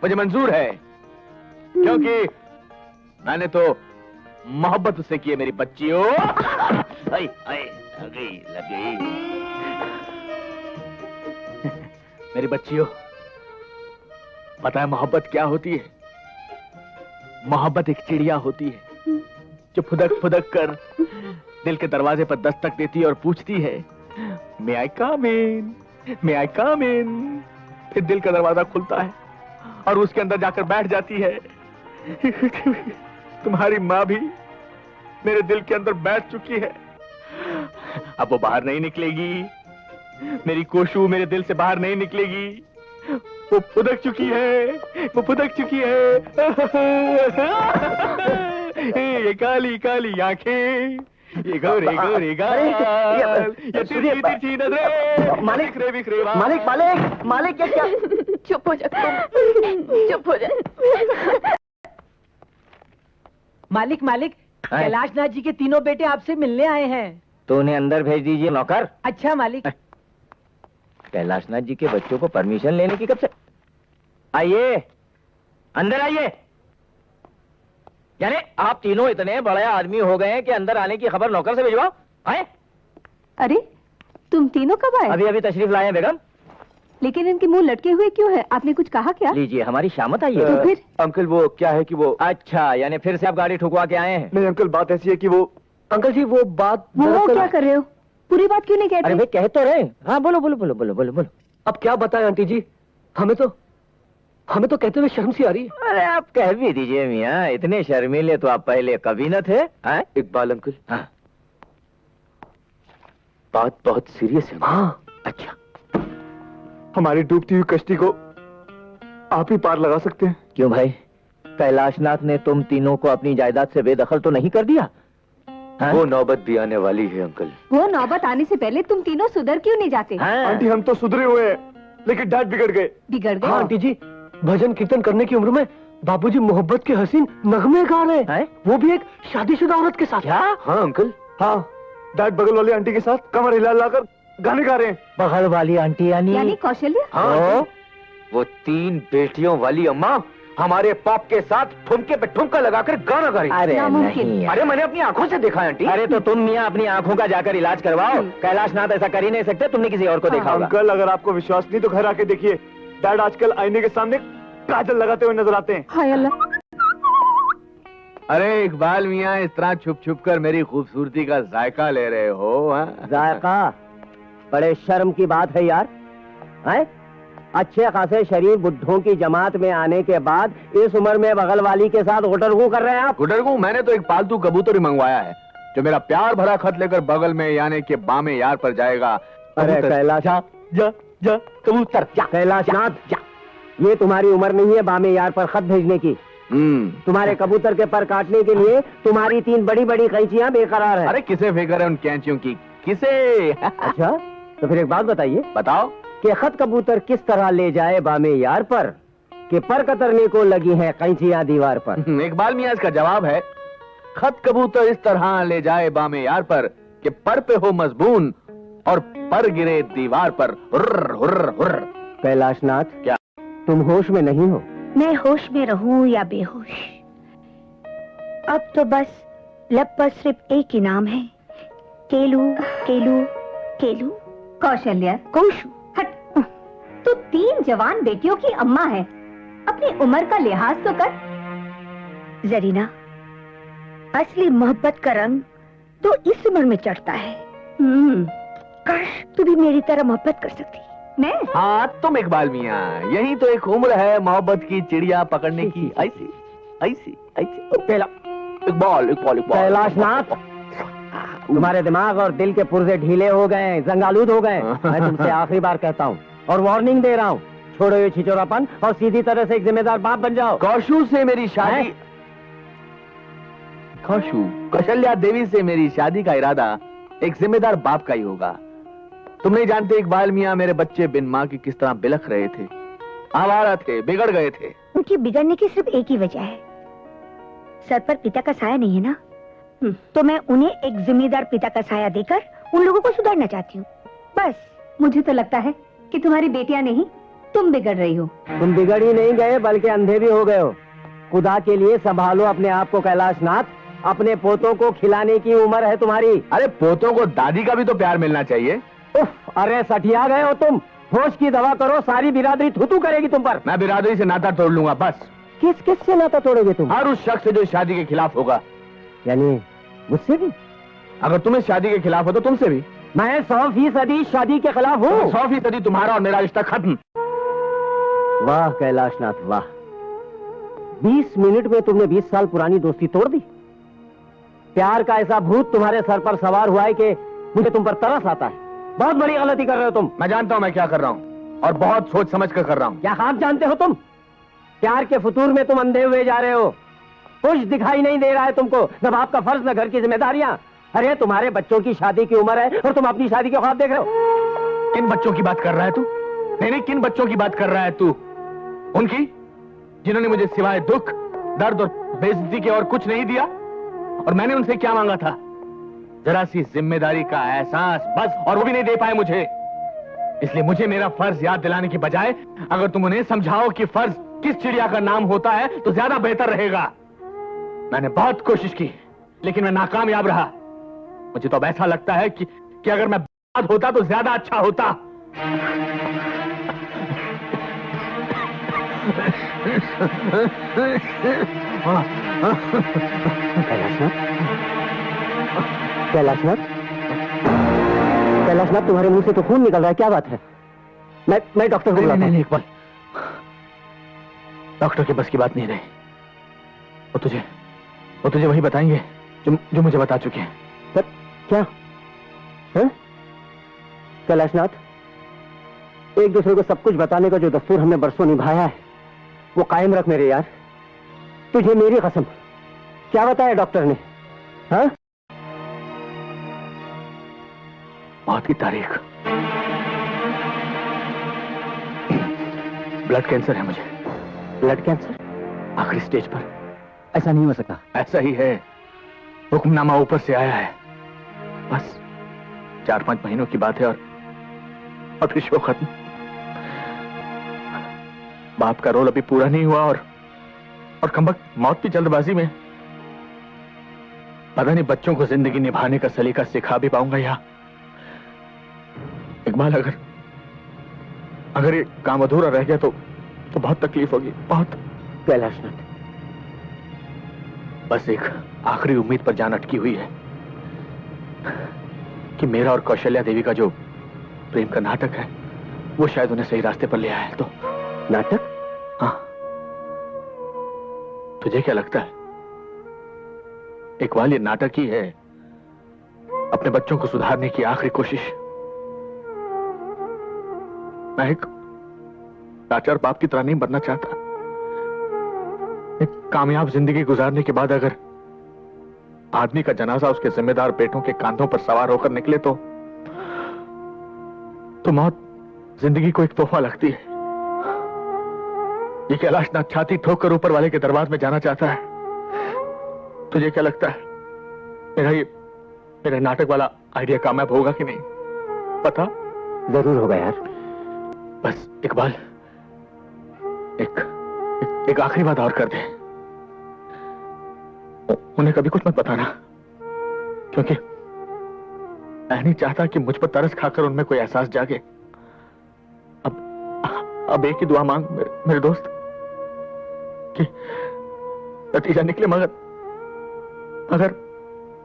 मुझे मंजूर है, क्योंकि मैंने तो मोहब्बत उससे की है मेरी बच्चियों। लग गई। मेरी बच्चियों, पता है मोहब्बत क्या होती है? मोहब्बत एक चिड़िया होती है जो फुदक फुदक कर दिल के दरवाजे पर दस्तक देती है और पूछती है, मे आई कम इन, मे आई कम इन। फिर दिल का दरवाजा खुलता है और उसके अंदर जाकर बैठ जाती है। तुम्हारी माँ भी मेरे दिल के अंदर बैठ चुकी है, अब वो बाहर नहीं निकलेगी। मेरी कोशू मेरे दिल से बाहर नहीं निकलेगी। वो फुदक चुकी है, वो फुदक चुकी है। ये काली काली आंखें, ये गोरे गोरे गाल, ये तिरछी तिरछी नजरें, मालिक बिखरे बिखरे बाल। मालिक मालिक मालिक ये क्या? चुप हो जा तुम, चुप हो जा। मालिक मालिक, कैलाशनाथ जी के तीनों बेटे आपसे मिलने आए हैं। तो उन्हें अंदर भेज दीजिए नौकर। अच्छा मालिक। कैलाशनाथ जी के बच्चों को परमिशन लेने की कब से? आइए, अंदर आइए। यानी आप तीनों इतने बड़े आदमी हो गए हैं कि अंदर आने की खबर नौकर से भिजवाओ? आए? अरे तुम तीनों कब आए? अभी अभी तशरीफ लाए हैं बेगम। लेकिन इनके मुंह लटके हुए क्यों है? आपने कुछ कहा क्या? लीजिए, हमारी शामत आई है। तो फिर? अंकल वो क्या है कि वो, अच्छा, यानी फिर से आप गाड़ी ठुकवा के आए हैं? नहीं अंकल, बात ऐसी है कि वो, अंकल जी वो बात वो दरअसल- क्या कर रहे हो? पूरी बात क्यों नहीं कहते? अरे भाई कह तो रहे। हाँ बोलो बोलो बोलो बोलो बोलो बोलो। अब क्या बताएं आंटी जी, हमें तो कहते हुए शर्म सी आ रही है। अरे आप कह भी दीजिए मियाँ, इतने शर्मीले तो आप पहले कभी न थे। इकबाल अंकल, हाँ। बात बहुत सीरियस है। हाँ अच्छा, हमारी डूबती हुई कश्ती को आप ही पार लगा सकते हैं। क्यों भाई, कैलाशनाथ ने तुम तीनों को अपनी जायदाद से बेदखल तो नहीं कर दिया? वो नौबत भी आने वाली है अंकल। वो नौबत आने से पहले तुम तीनों सुधर क्यों नहीं जाते? आंटी हम तो सुधरे हुए हैं, लेकिन डैड बिगड़ गए। बिगड़ गए? हाँ आंटी जी, भजन कीर्तन करने की उम्र में बाबूजी मोहब्बत के हसीन नगमे गा रहे हैं, वो भी एक शादीशुदा औरत के साथ। क्या? हाँ अंकल, हाँ डैड बगल वाली आंटी के साथ कमर हिला लाकर गाने गा रहे हैं। बगल वाली आंटी यानी कौशल्या? हाँ वो 3 बेटियों वाली अम्मा हमारे पाप के साथ ठुमके पे ठुमका लगाकर गाना गा रही। अरे नहीं, अरे मैंने अपनी आंखों से देखा है आंटी। अरे तो तुम मियाँ अपनी आंखों का जाकर इलाज करवाओ। कैलाशनाथ ऐसा कर ही नहीं सकते, तुमने किसी और को देखा होगा। अंकल अगर आपको विश्वास नहीं तो घर आके देखिए, डैड आजकल आईने के सामने काजल लगाते हुए नजर आते हैं। हाय अल्लाह। अरे इकबाल मियाँ, इस तरह छुप छुप कर मेरी खूबसूरती का जायका ले रहे हो? जायका? बड़े शर्म की बात है यार। हैं? अच्छे खासे शरीफ बुड्ढों की जमात में आने के बाद इस उम्र में बगल वाली के साथ गुटरगू कर रहे हैं आप? गुटरगू? मैंने तो एक पालतू कबूतर ही मंगवाया है जो मेरा प्यार भरा खत लेकर बगल में यानी के बामे यार पर जाएगा। अरे कैलाश, जा जा जा कबूतर जा। कैलाशनाथ, ये तुम्हारी उम्र नहीं है बामे यार पर खत भेजने की। तुम्हारे कबूतर के पर काटने के लिए तुम्हारी 3 बड़ी बड़ी कैंचियां बेकरार है। अरे किसे फिक्र है उन कैंचियों की? किसे? अच्छा, तो फिर एक बात बताइए, बताओ कि खत कबूतर किस तरह ले जाए बामे यार पर कि पर कतरने को लगी है कैंचियां दीवार पर? इकबाल मियाँ इसका जवाब है, खत कबूतर इस तरह ले जाए बामे यार पर कि पर पे हो मजबून और पर गिरे दीवार पर। हुर्र हुर्र हुर्र। कैलाशनाथ, क्या तुम होश में नहीं हो? मैं होश में रहूं या बेहोश, अब तो बस लब पर सिर्फ एक ही नाम है, केलू केलू केलू। कौशल्या, कौशु। हट। तू 3 जवान बेटियों की अम्मा है, अपनी उम्र का लिहाज तो कर। जरीना, असली मोहब्बत का रंग तो इस उम्र में चढ़ता है। काश तू भी मेरी तरह मोहब्बत कर सकती। मैं? हाँ तुम इकबाल मियाँ, यही तो एक उम्र है मोहब्बत की चिड़िया पकड़ने की। ऐसी ऐसी ऐसी। इकबाल इकबाल इकबाल। कैलाशनाथ, तुम्हारे दिमाग और दिल के पुर्जे ढीले हो गए, जंगालूद हो गए। मैं तुमसे आखिरी बार कहता हूँ और वार्निंग दे रहा हूँ, छोड़ो ये छिचोरापन और सीधी तरह से एक जिम्मेदार बाप बन जाओ। कौशु से मेरी शादी, कौशल्या देवी से मेरी शादी का इरादा एक जिम्मेदार बाप का ही होगा। तुम नहीं जानते इकबाल मियाँ, मेरे बच्चे बिन माँ की किस तरह बिलख रहे थे, आवारा थे, बिगड़ गए थे। उनकी बिगड़ने की सिर्फ एक ही वजह है, सर पर पिता का साया नहीं है ना। तो मैं उन्हें एक जिम्मेदार पिता का साया देकर उन लोगों को सुधारना चाहती हूँ, बस। मुझे तो लगता है कि तुम्हारी बेटियां नहीं, तुम बिगड़ रही हो। तुम बिगड़ ही नहीं गए बल्कि अंधे भी हो गए हो। खुदा के लिए संभालो अपने आप को कैलाशनाथ, अपने पोतों को खिलाने की उम्र है तुम्हारी। अरे पोतों को दादी का भी तो प्यार मिलना चाहिए। उफ, अरे सठिया गए हो तुम। होश की दवा करो, सारी बिरादरी थूथू करेगी तुम पर। मैं बिरादरी से नाता तोड़ लूंगा बस। किस किस से नाता तोड़ोगे तुम? हर उस शख्स से जो शादी के खिलाफ होगा। यानी मुझसे भी? अगर तुम इस शादी के खिलाफ हो तो तुमसे भी। मैं 100% शादी के खिलाफ हूँ। 100% तुम्हारा और मेरा रिश्ता खत्म। वाह कैलाशनाथ वाह, 20 मिनट में तुमने 20 साल पुरानी दोस्ती तोड़ दी। प्यार का ऐसा भूत तुम्हारे सर पर सवार हुआ है कि मुझे तुम पर तरस आता है। बहुत बड़ी गलती कर रहे हो तुम। मैं जानता हूं मैं क्या कर रहा हूं, और बहुत सोच समझ कर रहा हूं। क्या आप जानते हो तुम, प्यार के फतूर में तुम अंधे हुए जा रहे हो। कुछ दिखाई नहीं दे रहा है तुमको, न बाप का फर्ज, न घर की जिम्मेदारियां। अरे तुम्हारे बच्चों की शादी की उम्र है और तुम अपनी शादी के ख्वाब देख रहे हो। किन बच्चों की बात कर रहा है तू? नहीं, किन बच्चों की बात कर रहा है तू? उनकी जिन्होंने मुझे सिवाय दुख, दर्द और बेइज्जती के और कुछ नहीं दिया। और मैंने उनसे क्या मांगा था? जरा सी जिम्मेदारी का एहसास, बस, और वो भी नहीं दे पाए मुझे। इसलिए मुझे मेरा फर्ज याद दिलाने की बजाय अगर तुम उन्हें समझाओ कि फर्ज किस चिड़िया का नाम होता है तो ज्यादा बेहतर रहेगा। मैंने बहुत कोशिश की लेकिन मैं नाकामयाब रहा। मुझे तो अब ऐसा लगता है कि अगर मैं बर्बाद होता तो ज्यादा अच्छा होता। कैलाशनाथ, कैलाशनाथ, तुम्हारे मुंह से तो खून निकल रहा है, क्या बात है? मैं डॉक्टर को बुलाता हूं। नहीं, इकबाल, डॉक्टर के बस की बात नहीं रही। वो तुझे वही बताएंगे जो मुझे बता चुके हैं। पर क्या है? कैलाशनाथ, एक दूसरे को सब कुछ बताने का जो दस्तूर हमने बरसों निभाया है वो कायम रख मेरे यार। तुझे मेरी कसम। क्या बताया डॉक्टर ने? हाँ? मौत की तारीख। ब्लड कैंसर है मुझे। Blood cancer? आखिरी स्टेज पर। ऐसा नहीं हो सकता। ऐसा ही है, हुक्मनामा ऊपर से आया है। बस 4-5 महीनों की बात है और फिर शो खत्म। बाप का रोल अभी पूरा नहीं हुआ और कमबख्त मौत की जल्दबाजी में पता नहीं बच्चों को जिंदगी निभाने का सलीका सिखा भी पाऊंगा या। इकबाल, अगर ये काम अधूरा रह गया तो बहुत तकलीफ होगी, बहुत। कैलाशनाथ, बस एक आखिरी उम्मीद पर जान अटकी हुई है कि मेरा और कौशल्या देवी का जो प्रेम का नाटक है वो शायद उन्हें सही रास्ते पर ले आया है। तो नाटक? हाँ, तुझे क्या लगता है? इकबाल, ये नाटक ही है, अपने बच्चों को सुधारने की आखिरी कोशिश। मैं एक लाचार बाप की तरह नहीं बनना चाहता। एक कामयाब जिंदगी गुजारने के बाद अगर आदमी का जनाजा उसके जिम्मेदार बेटों के कांधों पर सवार होकर निकले तो मौत जिंदगी को एक तोहफा लगती है। ये कैलाशनाथ छाती ठोकर ऊपर वाले के दरबार में जाना चाहता है। तुझे क्या लगता है मेरा नाटक वाला आइडिया कामयाब होगा कि नहीं? पता? जरूर होगा यार। बस इकबाल, एक आखिरी बात और कर दे। उन्हें कभी कुछ मत बताना, क्योंकि मैं नहीं चाहता कि मुझ पर तरस खाकर उनमें कोई एहसास जागे। अब एक ही दुआ मांग मेरे दोस्त कि नतीजा निकले मगर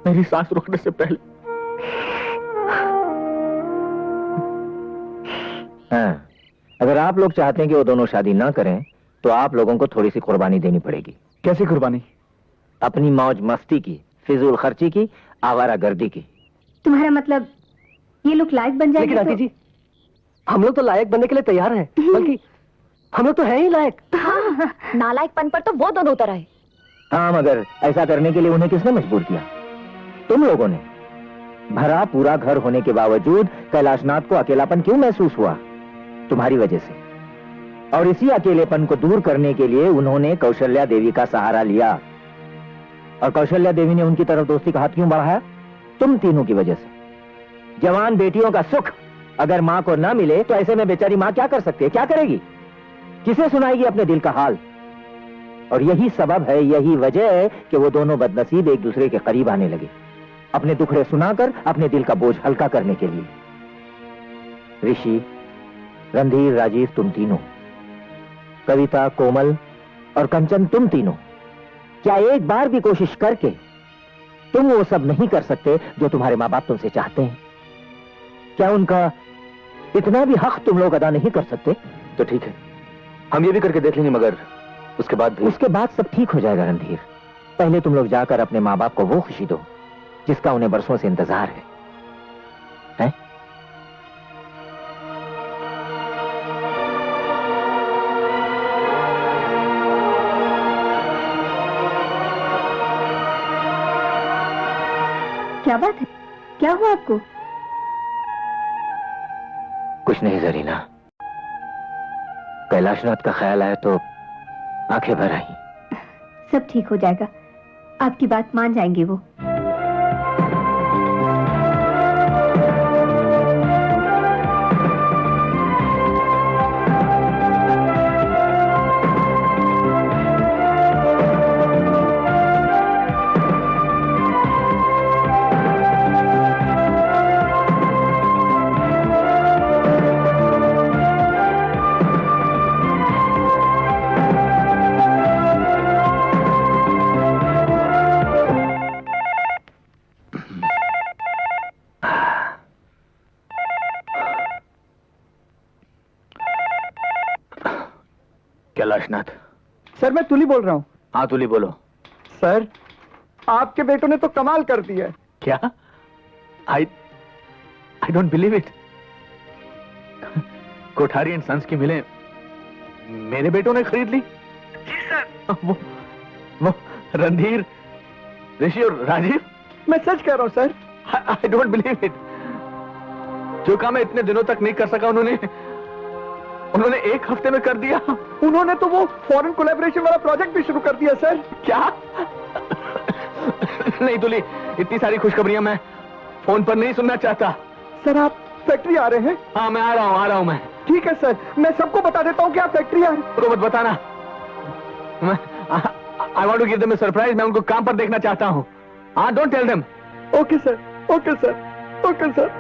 मेरी सांस रुकने से पहले। हाँ, अगर आप लोग चाहते हैं कि वो दोनों शादी ना करें तो आप लोगों को थोड़ी सी कुर्बानी देनी पड़ेगी। कैसी कुर्बानी? अपनी मौज मस्ती की, फिजूल खर्ची की, आवारागर्दी की। तुम्हारा मतलब ये लोग लायक बन जाएंगे? लेकिन आंटी जी, हम लोग तो लायक बनने के लिए तैयार हैं, बल्कि हम लोग तो हैं ही लायक। हाँ, नालायकपन पर तो वो दोनों उतर आए। हाँ, मगर ऐसा करने के लिए उन्हें किसने मजबूर किया? तुम लोगों ने। भरा पूरा घर होने के बावजूद कैलाशनाथ को अकेलापन क्यों महसूस हुआ? तुम्हारी वजह से। और इसी अकेलेपन को दूर करने के लिए उन्होंने कौशल्या देवी का सहारा लिया। और कौशल्या देवी ने उनकी तरफ दोस्ती का हाथ क्यों बढ़ाया? तुम तीनों की वजह से। जवान बेटियों का सुख अगर मां को ना मिले तो ऐसे में बेचारी मां क्या कर सकती है? क्या करेगी? किसे सुनाएगी अपने दिल का हाल? और यही सबब है, यही वजह है कि वो दोनों बदनसीब एक दूसरे के करीब आने लगे, अपने दुखड़े सुनाकर अपने दिल का बोझ हल्का करने के लिए। ऋषि, रणधीर, राजीव, तुम तीनों, कविता, कोमल और कंचन, तुम तीनों, क्या एक बार भी कोशिश करके तुम वो सब नहीं कर सकते जो तुम्हारे माँ बाप तुमसे चाहते हैं? क्या उनका इतना भी हक तुम लोग अदा नहीं कर सकते? तो ठीक है, हम ये भी करके देख लेंगे, मगर उसके बाद सब ठीक हो जाएगा रणधीर। पहले तुम लोग जाकर अपने माँ बाप को वो खुशी दो जिसका उन्हें बरसों से इंतजार है? क्या बात है? क्या हुआ आपको? कुछ नहीं जरीना, कैलाशनाथ का ख्याल आया तो आंखें भर आई। सब ठीक हो जाएगा, आपकी बात मान जाएंगे वो। कैलाशनाथ। सर मैं तुली बोल रहा हूँ। हाँ तुली बोलो। सर आपके बेटों ने तो कमाल कर दिया है। क्या? I don't believe it. Kothari and sons की मिलें मेरे बेटों ने खरीद ली? जी सर। वो रणधीर, ऋषि और राजीव। मैं सच कह रहा हूँ sir. I don't believe it. जो काम मैं इतने दिनों तक नहीं कर सका उन्होंने एक हफ्ते में कर दिया। उन्होंने तो वो फॉरेन कोलैबोरेशन वाला प्रोजेक्ट भी शुरू कर दिया सर। क्या? नहीं तुली, इतनी सारी खुशखबरियां मैं फोन पर नहीं सुनना चाहता। सर आप फैक्ट्री आ रहे हैं? हाँ मैं आ रहा हूँ मैं। ठीक है सर, मैं सबको बता देता हूँ कि आप फैक्ट्री आ रहे हैं। उनको मत बताना। I want to give them a surprise. मैं उनको काम पर देखना चाहता हूँ। हाँ don't tell them. Okay sir, okay sir, okay sir.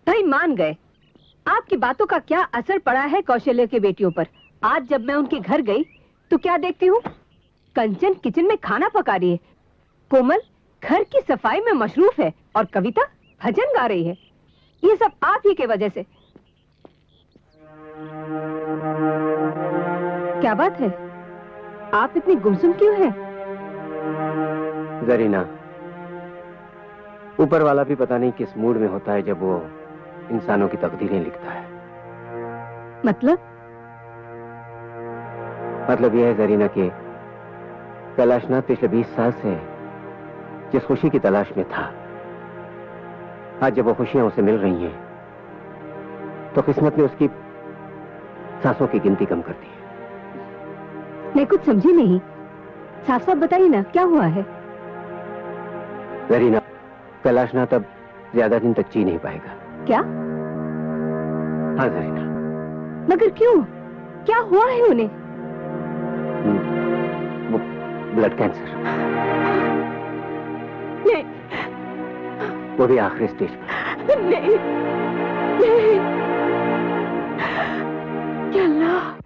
भाई मान गए। आपकी बातों का क्या असर पड़ा है कौशल्य की बेटियों पर। आज जब मैं उनके घर गई तो क्या देखती हूँ, कंचन किचन में खाना पका रही है, कोमल घर की सफाई में मशरूफ है और कविता भजन गा रही है। ये सब आप ही के वजह से। क्या बात है, आप इतनी गुमसुम क्यों हैं? जरीना, ऊपर वाला भी पता नहीं किस मूड में होता है जब वो इंसानों की तकदीरें लिखता है। मतलब यह है जरीना कि कैलाशनाथ पिछले 20 साल से जिस खुशी की तलाश में था, आज जब वो खुशियां उसे मिल रही हैं तो किस्मत ने उसकी सांसों की गिनती कम कर दी है। मैं कुछ समझी नहीं, साफ साफ बताइए ना क्या हुआ है। जरीना, कैलाशनाथ अब ज्यादा दिन तक जी नहीं पाएगा। क्या? हाँ जरीना। मगर क्यों, क्या हुआ है उन्हें? वो ब्लड कैंसर। नहीं, वो भी आखिरी स्टेज पर। नहीं, नहीं। या अल्लाह।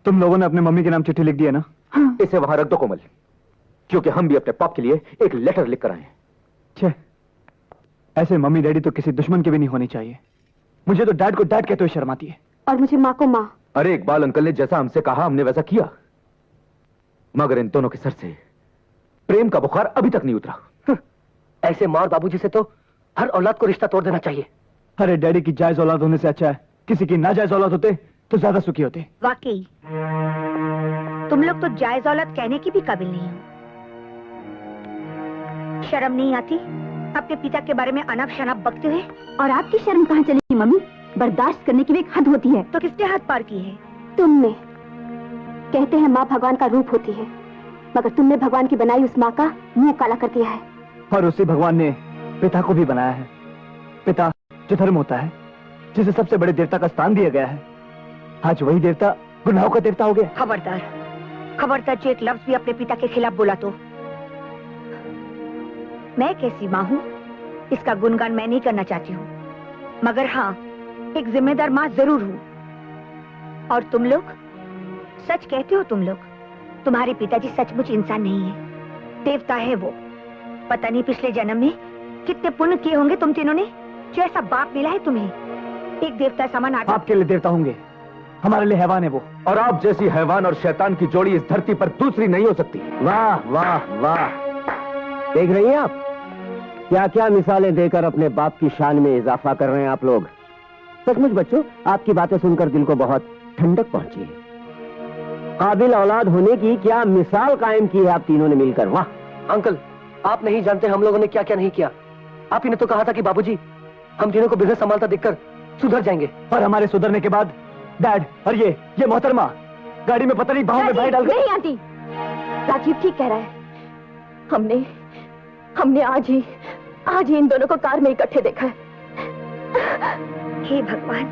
तुम लोगों ने अपने मम्मी के नाम चिट्ठी लिख दी है ना? हाँ। इसे वहां रख दो कोमल, क्योंकि हम भी अपने पाप के लिए एक लेटर लिख कर आए हैं। छे, ऐसे मम्मी डैडी तो किसी दुश्मन के भी नहीं होने चाहिए। मुझे तो डैड को डैड कहते हुए शर्म आती है। और मुझे माँ को माँ। अरे इकबाल अंकल ने जैसा हमसे कहा हमने वैसा किया, मगर इन दोनों के सर से प्रेम का बुखार अभी तक नहीं उतरा। ऐसे माँ और बाबूजी से तो हर औलाद को रिश्ता तोड़ देना चाहिए। अरे डैडी की जायज औलाद होने से अच्छा है किसी की नाजायज औलाद होते तो ज्यादा सुखी होते। वाकई तुम लोग तो जायज औलाद कहने की भी काबिल नहीं हो। शर्म नहीं आती अपने पिता के बारे में अनाप शनाप बकते हुए? और आपकी शर्म कहाँ चली मम्मी? बर्दाश्त करने की भी एक हद होती है। तो किसने हद पार की है? तुमने। कहते हैं माँ भगवान का रूप होती है, मगर तुमने भगवान की बनाई उस माँ का मुंह काला कर दिया है। और उसी भगवान ने पिता को भी बनाया है। पिता जो धर्म होता है, जिसे सबसे बड़े देवता का स्थान दिया गया है, आज वही देवता गुनाहों का देवता हो गया। खबरदार, खबरदार जो एक लफ्ज भी अपने पिता के खिलाफ बोला तो। मैं कैसी माँ हूँ इसका गुणगान मैं नहीं करना चाहती हूँ, मगर हाँ एक जिम्मेदार माँ जरूर हूँ। और तुम लोग सच कहते हो, तुम लोग, तुम्हारे पिताजी सचमुच इंसान नहीं है, देवता है वो। पता नहीं पिछले जन्म में कितने पुण्य किए होंगे तुम तीनों ने, जो ऐसा बाप मिला है तुम्हें। एक देवता समान आदमी। आपके लिए देवता होंगे, हमारे लिए हैवान है वो। और आप जैसी हैवान और शैतान की जोड़ी इस धरती पर दूसरी नहीं हो सकती। वाह वाह वाह, देख रही हैं आप क्या क्या मिसालें देकर अपने बाप की शान में इजाफा कर रहे हैं आप लोग। सचमुच बच्चों, आपकी बातें सुनकर दिल को बहुत ठंडक पहुंची है। काबिल औलाद होने की क्या मिसाल कायम की है आप तीनों ने मिलकर। वाह अंकल, आप नहीं जानते हम लोगों ने क्या क्या नहीं किया। आप ही ने तो कहा था कि बाबूजी हम तीनों को बिजनेस संभालता देखकर सुधर जाएंगे। और हमारे सुधरने के बाद डैड और ये मोहतरमा गाड़ी में पता नहीं बाहों में भाई डाल नहीं आंटी, राजीव ठीक कह रहा है। हमने आज ही इन दोनों को कार में इकट्ठे देखा है। हे भगवान,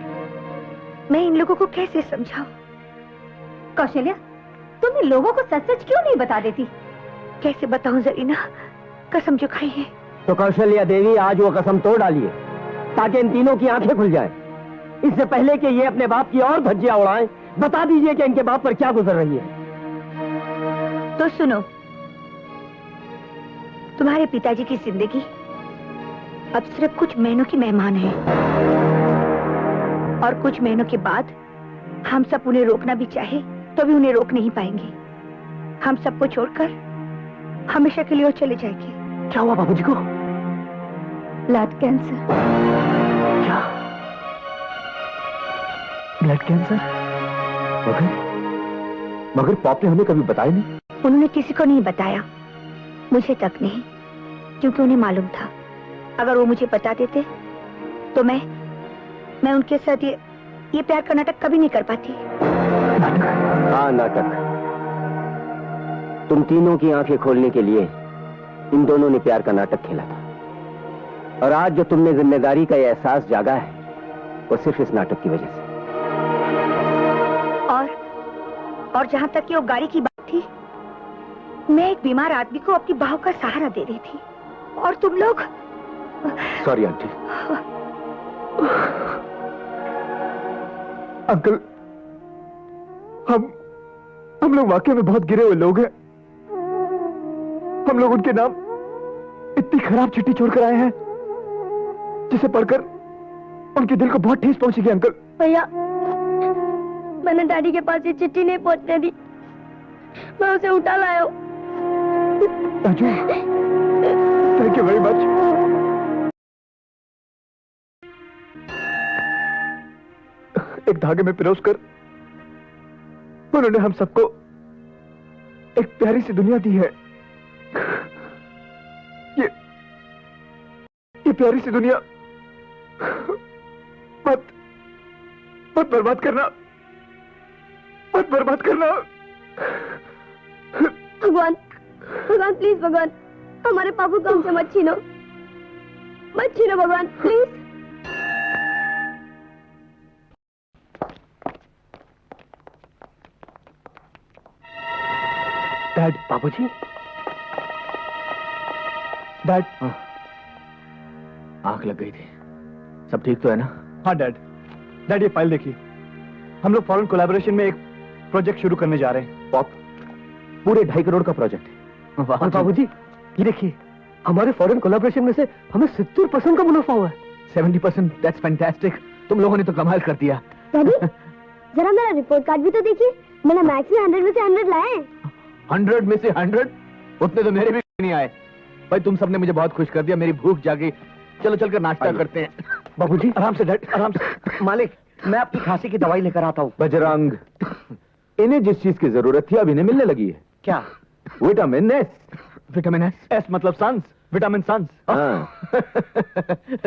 मैं इन लोगों को कैसे समझाऊं? कौशल्या, तुम इन लोगों को सच सच क्यों नहीं बता देती? कैसे बताऊं जरीना, कसम जो खाई है। तो कौशल्या देवी आज वो कसम तोड़ डालिए ताकि इन तीनों की आंखें खुल जाएं। इससे पहले कि ये अपने बाप की और धज्जियां उड़ाएं, बता दीजिए कि इनके बाप पर क्या गुजर रही है। तो सुनो, तुम्हारे पिताजी की जिंदगी अब सिर्फ कुछ महीनों की मेहमान है, और कुछ महीनों के बाद हम सब उन्हें रोकना भी चाहे तो भी उन्हें रोक नहीं पाएंगे। हम सबको छोड़कर हमेशा के लिए वो चले जाएंगे। क्या हुआ बाबूजी को? Blood cancer. क्या? Blood cancer? मगर पाप ने हमें कभी बताया नहीं। उन्होंने किसी को नहीं बताया, मुझे तक नहीं, क्योंकि उन्हें मालूम था अगर वो मुझे बता देते तो मैं उनके साथ ये प्यार का नाटक कभी नहीं कर पाती। हाँ, नाटक। तुम तीनों की आंखें खोलने के लिए इन दोनों ने प्यार का नाटक खेला था, और आज जो तुमने जिम्मेदारी का ये एहसास जागा है वो सिर्फ इस नाटक की वजह से। और जहां तक कि वो गाड़ी की बात थी, मैं एक बीमार आदमी को अपनी बाहों का सहारा दे रही थी, और तुम लोग। Sorry aunty. अंकल, हम लोग वाकई में बहुत गिरे हुए लोग हैं। हम लोग उनके नाम इतनी खराब चिट्ठी छोड़कर आए हैं जिसे पढ़कर उनके दिल को बहुत ठेस पहुंचेगी। अंकल भैया, मैंने डैडी के पास ये चिट्ठी नहीं पहुंचने दी, मैं उसे उठा लाया हूं। Raju, thank you very much. एक धागे में पिरोसकर उन्होंने हम सबको एक प्यारी सी दुनिया दी है। ये प्यारी सी दुनिया मत बर्बाद करना, मत बर्बाद करना। भगवान, भगवान प्लीज, भगवान हमारे पापू को हमसे मत छीनो भगवान प्लीज। डैड। बाबूजी। डैड। आंख लग गई थी, सब ठीक तो है ना? हाँ डैड। डैड, ये फाइल देखिए। हम लोग फॉरेन कोलैबोरेशन में एक प्रोजेक्ट शुरू करने जा रहे हैं। पॉप, पूरे 2.5 करोड़ का प्रोजेक्ट है। और बाबूजी, ये देखिए, हमारे फॉरेन कोलैबोरेशन में से हमें 70% का मुनाफा हुआ है। 70%, दैट्स फैंटास्टिक। तुम लोगों ने तो कमाल कर दिया। डैडी, जरा मेरा रिपोर्ट कार्ड भी तो देखिए। मैंने मैथ्स में 100 में से 100 लाए हैं। 100 में से 100? उतने तो मेरे भी नहीं आए। भाई तुम सबने मुझे बहुत खुश कर दिया, मेरी भूख जागी। चलो चलकर नाश्ता करते हैं। बाबूजी, आराम से डैड, आराम से। मालिक, मैं आपकी खांसी की दवाई लेकर आता हूँ। बजरंग, इन्हें जिस चीज की जरूरत थी अब इन्हें मिलने लगी है। क्या? Vitamin S. Vitamin S? S मतलब सन्स, विटामिन सन्स।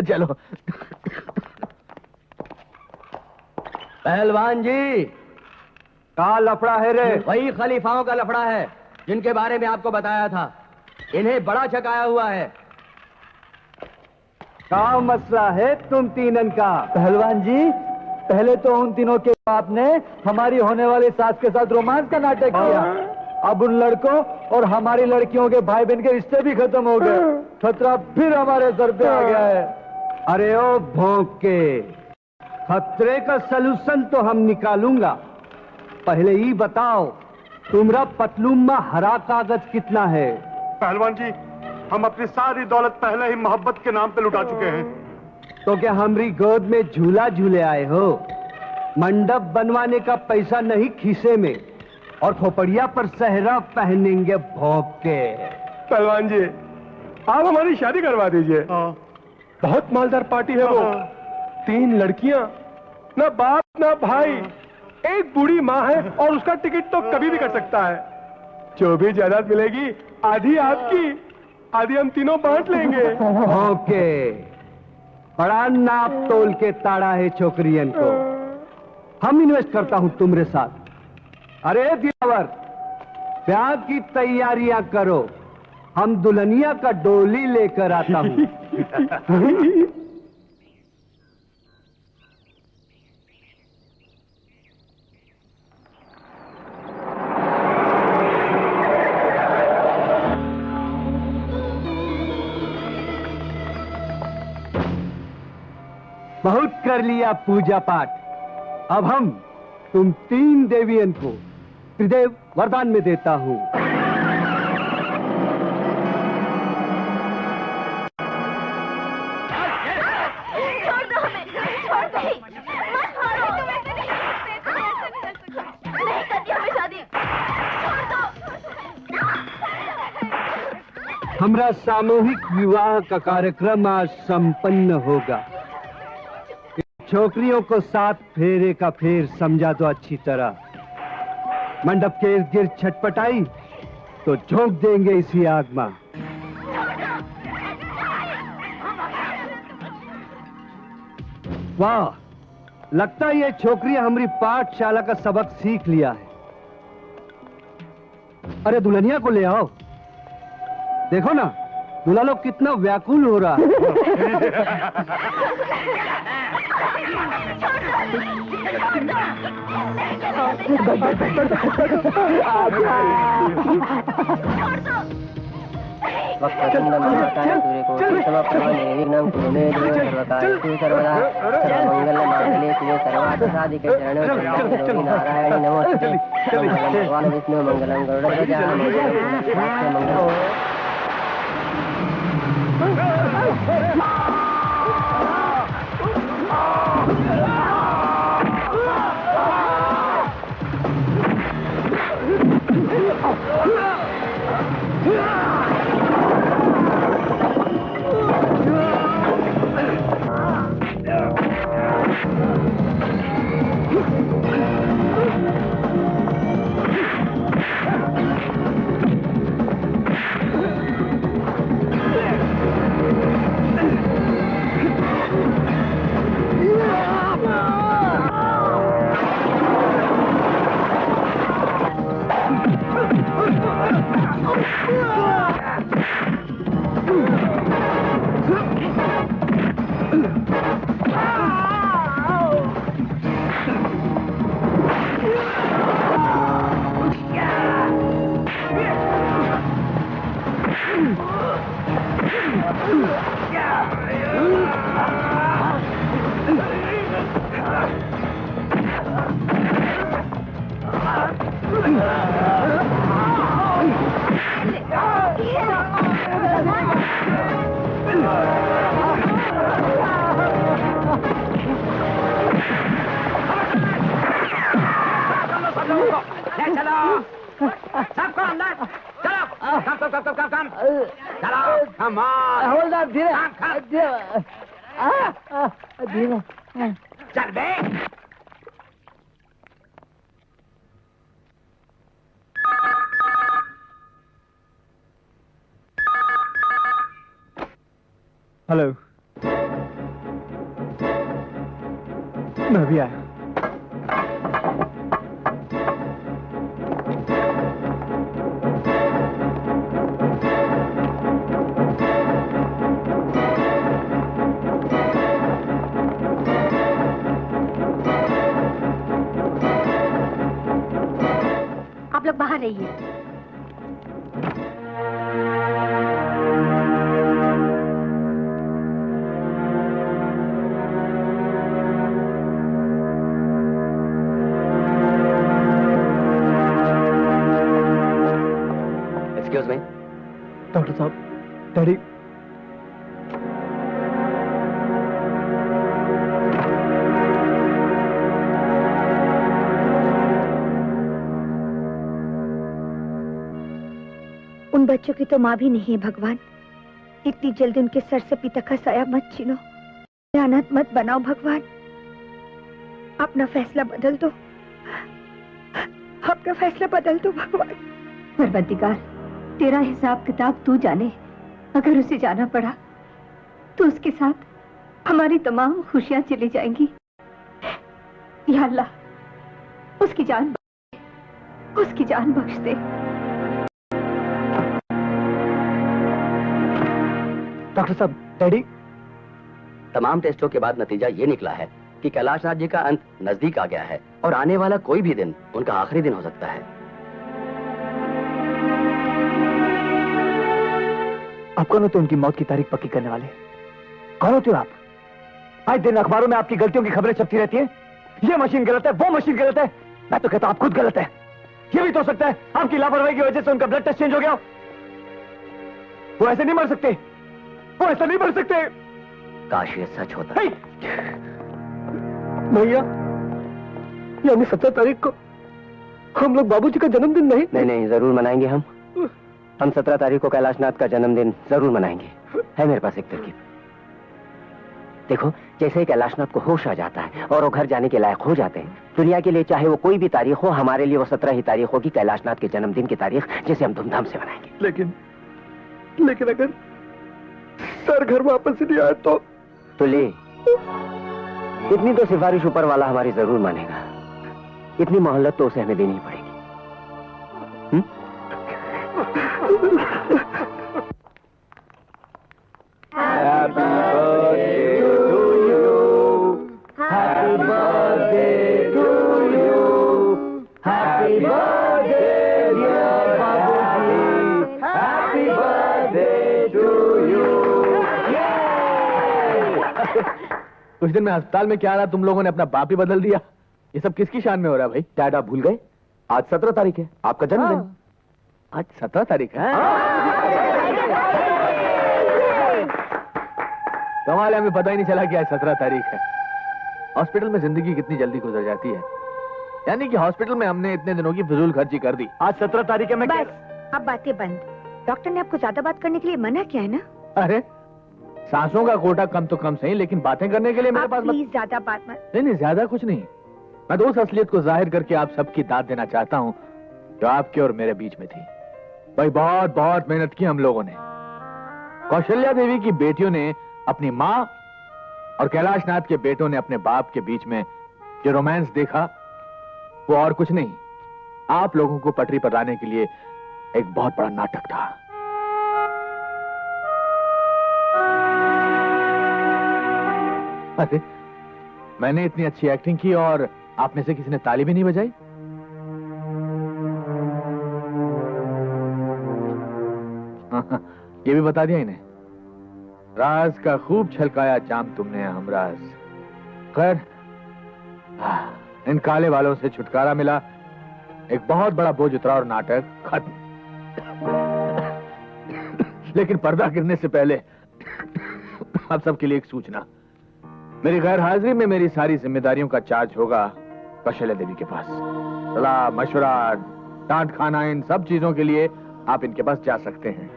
चलो। पहलवान जी, का लफड़ा है रे? वही खलीफाओं का लफड़ा है जिनके बारे में आपको बताया था। इन्हें बड़ा छकाया हुआ है। क्या मसला है तुम तीनन का? पहलवान जी, पहले तो उन तीनों के बाप ने हमारी होने वाली सास के साथ रोमांस का नाटक किया। अब उन लड़कों और हमारी लड़कियों के भाई बहन के रिश्ते भी खत्म हो गए। खतरा फिर हमारे सर पे आ गया है। अरे ओ भौंक के, खतरे का सलूशन तो हम निकालूंगा। पहले ही बताओ, तुम्हारा पतलूम में हरा कागज कितना है? पहलवान जी, हम अपनी सारी दौलत पहले ही मोहब्बत के नाम पे लुटा चुके हैं। तो क्या हमारी गोद में झूला झूले आए हो? मंडप बनवाने का पैसा नहीं खीसे में, और खोपड़िया पर सहरा पहनेंगे भौंक के। पहलवान जी, आप हमारी शादी करवा दीजिए। बहुत मालदार पार्टी है वो। 3 लड़कियां, ना बाप ना भाई, एक बूढ़ी माँ है, और उसका टिकट तो कभी भी कट सकता है। जो भी जायदाद मिलेगी आधी आपकी, आधी हम तीनों बांट लेंगे। ओके, बड़ा नाप तोल के ताड़ा है छोकरियन को। हम इन्वेस्ट करता हूं तुम्हारे साथ। अरे दिलावर, ब्याह की तैयारियां करो, हम दुल्हनिया का डोली लेकर आता हूं। बहुत कर लिया पूजा पाठ। अब हम तुम 3 देवियन को त्रिदेव वरदान में देता हूं। छोड़ दो हमें, छोड़ दो, मत मारो। नहीं करती हमें शादी, छोड़ दो। हमारा सामूहिक विवाह का कार्यक्रम आज संपन्न होगा। छोकरियों को 7 फेरे का फेर समझा दो अच्छी तरह। मंडप के इर्द गिर्द छटपटाई तो झोंक देंगे इसी आग में। वाह, लगता है ये छोकरियां हमारी पाठशाला का सबक सीख लिया है। अरे दुल्हनिया को ले आओ। देखो ना, दूल्हा लोग कितना व्याकुल हो रहा है। नारायण नमोस्तुते। भगवान विष्णु मंगलम गरुड़ध्वजा मंगलम। चलो सबको अंदर चलो कम चलो कम हवलदार धीरे धीरे चल बे हेलो मैं भी आया आप लोग बाहर रहिए। Excuse me. डॉक्टर साहब, डैडी उन बच्चों की तो माँ भी नहीं है भगवान। इतनी जल्दी उनके सर से पिता का साया मत छीनो, अनाथ मत बनाओ भगवान। अपना फैसला बदल दो, अपना फैसला बदल दो भगवान। परवरदिगार, तेरा हिसाब किताब तू जाने। अगर उसे जाना पड़ा तो उसके साथ हमारी तमाम खुशियां चली जाएंगी। या अल्लाह, उसकी जान बख्श दे। डॉक्टर साहब, डैडी। तमाम टेस्टों के बाद नतीजा ये निकला है कि कैलाशनाथ जी का अंत नजदीक आ गया है और आने वाला कोई भी दिन उनका आखिरी दिन हो सकता है। आप कौन होते उनकी मौत की तारीख पक्की करने वाले? कौन होते हो आप? आज दिन अखबारों में आपकी गलतियों की खबरें छपती रहती हैं। ये मशीन गलत है, वो मशीन गलत है। मैं तो कहता हूं आप खुद गलत है। ये भी तो हो सकता है आपकी लापरवाही की वजह से उनका ब्लड टेस्ट चेंज हो गया। वो ऐसे नहीं मर सकते, वो ऐसा नहीं मर सकते। काश ये सच होता। भैया, यानी 17 तारीख को हम लोग बाबूजी का जन्मदिन नहीं जरूर मनाएंगे हम 17 तारीख को कैलाशनाथ का जन्मदिन जरूर मनाएंगे। है मेरे पास एक तरकीब। देखो, जैसे ही कैलाशनाथ को होश आ जाता है और वो घर जाने के लायक हो जाते हैं, दुनिया के लिए चाहे वो कोई भी तारीख हो, हमारे लिए वो 17 ही तारीख होगी, कैलाशनाथ के जन्मदिन की तारीख, जिसे हम धूमधाम से मनाएंगे। लेकिन अगर सर घर वापस नहीं आए तो ले, इतनी तो सिफारिश ऊपर वाला हमारी जरूर मानेगा। इतनी मोहलत तो उसे हमें देनी पड़ेगी। Happy birthday to you. Happy birthday to you. Happy birthday dear Babuji. Happy birthday to you. कुछ दिन में अस्पताल में क्या रहा, तुम लोगों ने अपना बाप ही बदल दिया। ये सब किसकी शान में हो रहा है भाई? डैड, आप भूल गए? आज 17 तारीख है, आपका जन्मदिन। आज 17 तारीख है? कमाल है, हमें पता ही नहीं चला कि आज 17 तारीख है। हॉस्पिटल में जिंदगी कितनी जल्दी गुजर जाती है। यानी कि हॉस्पिटल में हमने इतने दिनों की फिजूल खर्ची कर दी। आज 17 तारीख है। मैं बस, अब बातें बंद। डॉक्टर ने आपको ज्यादा बात करने के लिए मना किया है ना? अरे, सांसों का कोटा कम तो कम सही, लेकिन बातें करने के लिए मेरे पास प्लीज ज्यादा बात मत। नहीं, ज्यादा कुछ नहीं। मैं तो उस असलियत को जाहिर करके आप सबकी दाद देना चाहता हूँ जो आपके और मेरे बीच में थी। भाई, बहुत बहुत मेहनत की हम लोगों ने। कौशल्या देवी की बेटियों ने अपनी माँ और कैलाशनाथ के बेटों ने अपने बाप के बीच में जो रोमांस देखा, वो और कुछ नहीं, आप लोगों को पटरी पर लाने के लिए एक बहुत बड़ा नाटक था। अरे, मैंने इतनी अच्छी एक्टिंग की और आप में से किसी ने ताली भी नहीं बजाई? ये भी बता दिया इन्हें। राज का खूब छलकाया जाम तुमने हमराज। खैर, इन काले वालों से छुटकारा मिला एक बहुत बड़ा बोझ उतरा और नाटक खत्म। लेकिन पर्दा गिरने से पहले आप सबके लिए एक सूचना। मेरी गैर हाजिरी में मेरी सारी जिम्मेदारियों का चार्ज होगा कौशल्या देवी के पास। सलाह मशवरा डांट खाना इन सब चीजों के लिए आप इनके पास जा सकते हैं।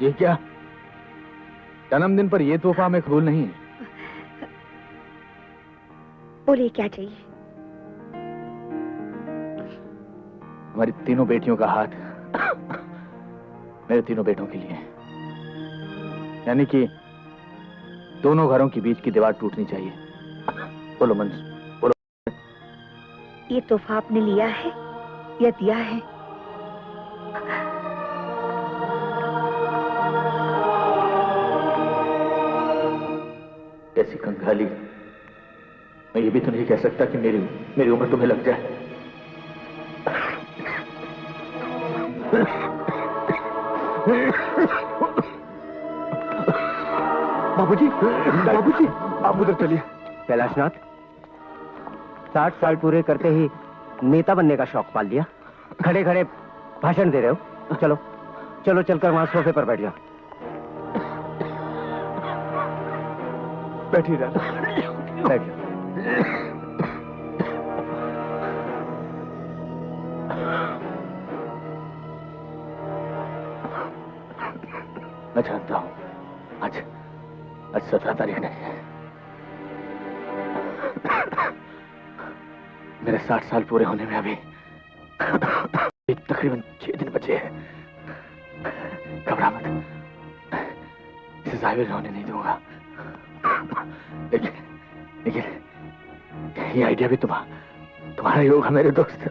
ये क्या? जन्मदिन पर यह तोहफा हमें कबूल नहीं है। बोलिए क्या चाहिए? हमारी तीनों बेटियों का हाथ मेरे तीनों बेटों के लिए है। यानी कि दोनों घरों के बीच की दीवार टूटनी चाहिए। बोलो मंजू, बोलो। ये तोहफा आपने लिया है या दिया है? कैसी कंगाली। मैं ये भी तो नहीं कह सकता कि मेरी उम्र तुम्हें लग जाए। बाबूजी, बाबूजी, आप उधर चलिए। कैलाशनाथ, 60 साल पूरे करते ही नेता बनने का शौक पाल लिया। खड़े खड़े भाषण दे रहे हो। चलो चलो, चलकर वहां सोफे पर बैठ जाओ। बैठिए दादा, बैठ जाओ। मैं जानता हूं आज 17 तारीख नहीं है। मेरे 60 साल पूरे होने में अभी तकरीबन 6 दिन बचे हैं। घबरा मत, इसे जाहिर होने नहीं दूंगा। लेकिन ये आइडिया भी तुम्हारा ही होगा मेरे दोस्त।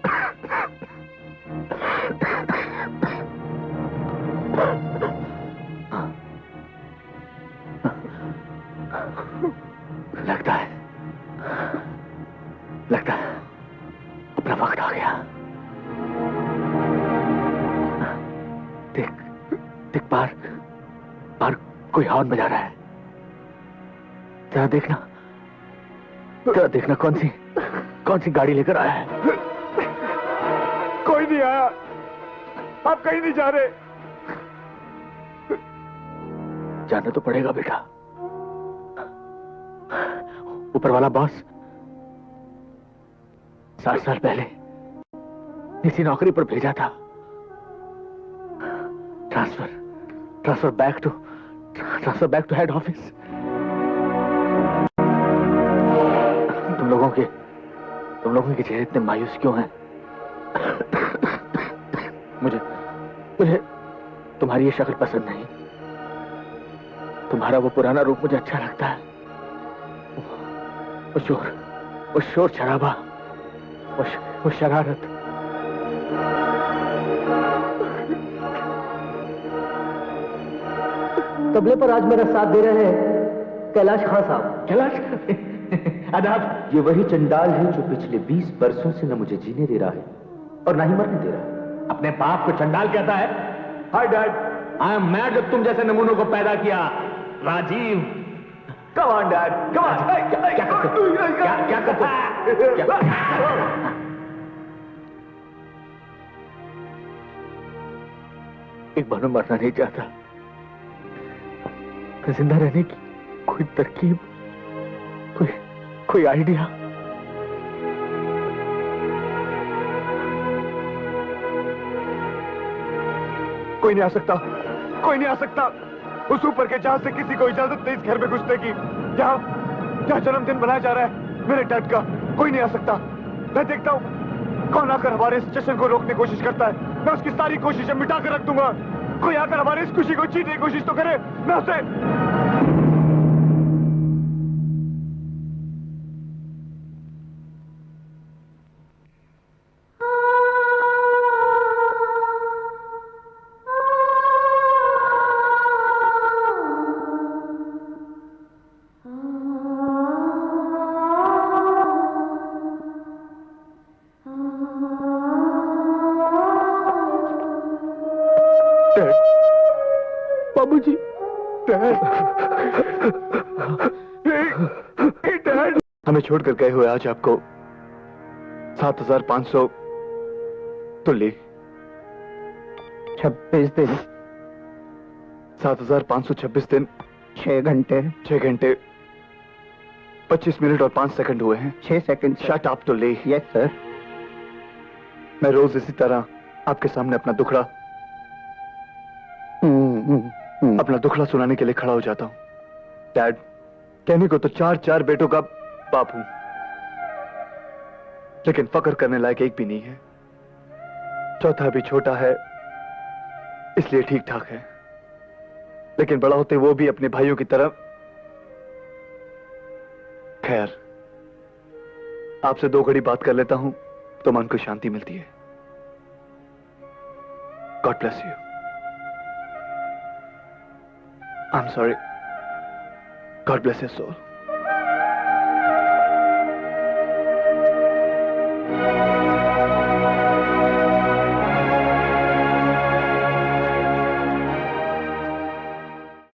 लगता है अपना वक्त आ गया। देख बाहर कोई हॉर्न बजा रहा है। जरा देखना कौन सी गाड़ी लेकर आया है। कोई नहीं आया, आप कहीं नहीं जा रहे। जाना तो पड़ेगा बेटा। ऊपर वाला बॉस 60 साल पहले इसी नौकरी पर भेजा था। Transfer back to head office. तुम लोगों के चेहरे इतने मायूस क्यों हैं? मुझे तुम्हारी ये शक्ल पसंद नहीं। तुम्हारा वो पुराना रूप मुझे अच्छा लगता है। वो शोर शराबा, वो शरारत। तबले पर आज मेरा साथ दे रहे हैं कैलाश खान साहब। कैलाश आदाब। ये वही चंडाल है जो पिछले 20 वर्षों से न मुझे जीने दे रहा है और न ही मरने दे रहा है। अपने बाप को चंडाल कहता है? Hi dad, I am mad जब तुम जैसे नमूनों को पैदा किया। Rajiv, come on dad, come on. क्या करते? एक बार मैं मरना नहीं चाहता। जिंदा रहने की कोई तरकीब, कोई आइडिया। कोई नहीं आ सकता। उस ऊपर के जहाज से किसी को इजाजत नहीं इस घर में घुसने की। जहां जन्मदिन मनाया जा रहा है मेरे डैड का, कोई नहीं आ सकता। मैं देखता हूं कौन आकर हमारे इस जश्न को रोकने की कोशिश करता है। मैं उसकी सारी कोशिशें मिटा कर रख दूंगा। कोई आकर हमारे इस खुशी को छीनने की कोशिश तो करे, मैं उसे। बाबूजी, डैड, हमें छोड़कर गए हुए आज आपको 7,500 तो ले। 26 दिन 7,526 दिन 6 घंटे 6 घंटे 25 मिनट और 5 सेकंड हुए हैं। 6 सेकंड। शट अप तो ले। Yes sir. मैं रोज इसी तरह आपके सामने अपना दुखड़ा सुनाने के लिए खड़ा हो जाता हूं। डैड, कहने को तो 4 बेटों का बाप हूं, लेकिन फक्र करने लायक एक भी नहीं है। चौथा भी छोटा है, इसलिए ठीक ठाक है, लेकिन बड़ा होते वो भी अपने भाइयों की तरह। खैर, आपसे 2 घड़ी बात कर लेता हूं तो मन को शांति मिलती है। God bless you. I am sorry. God bless your soul.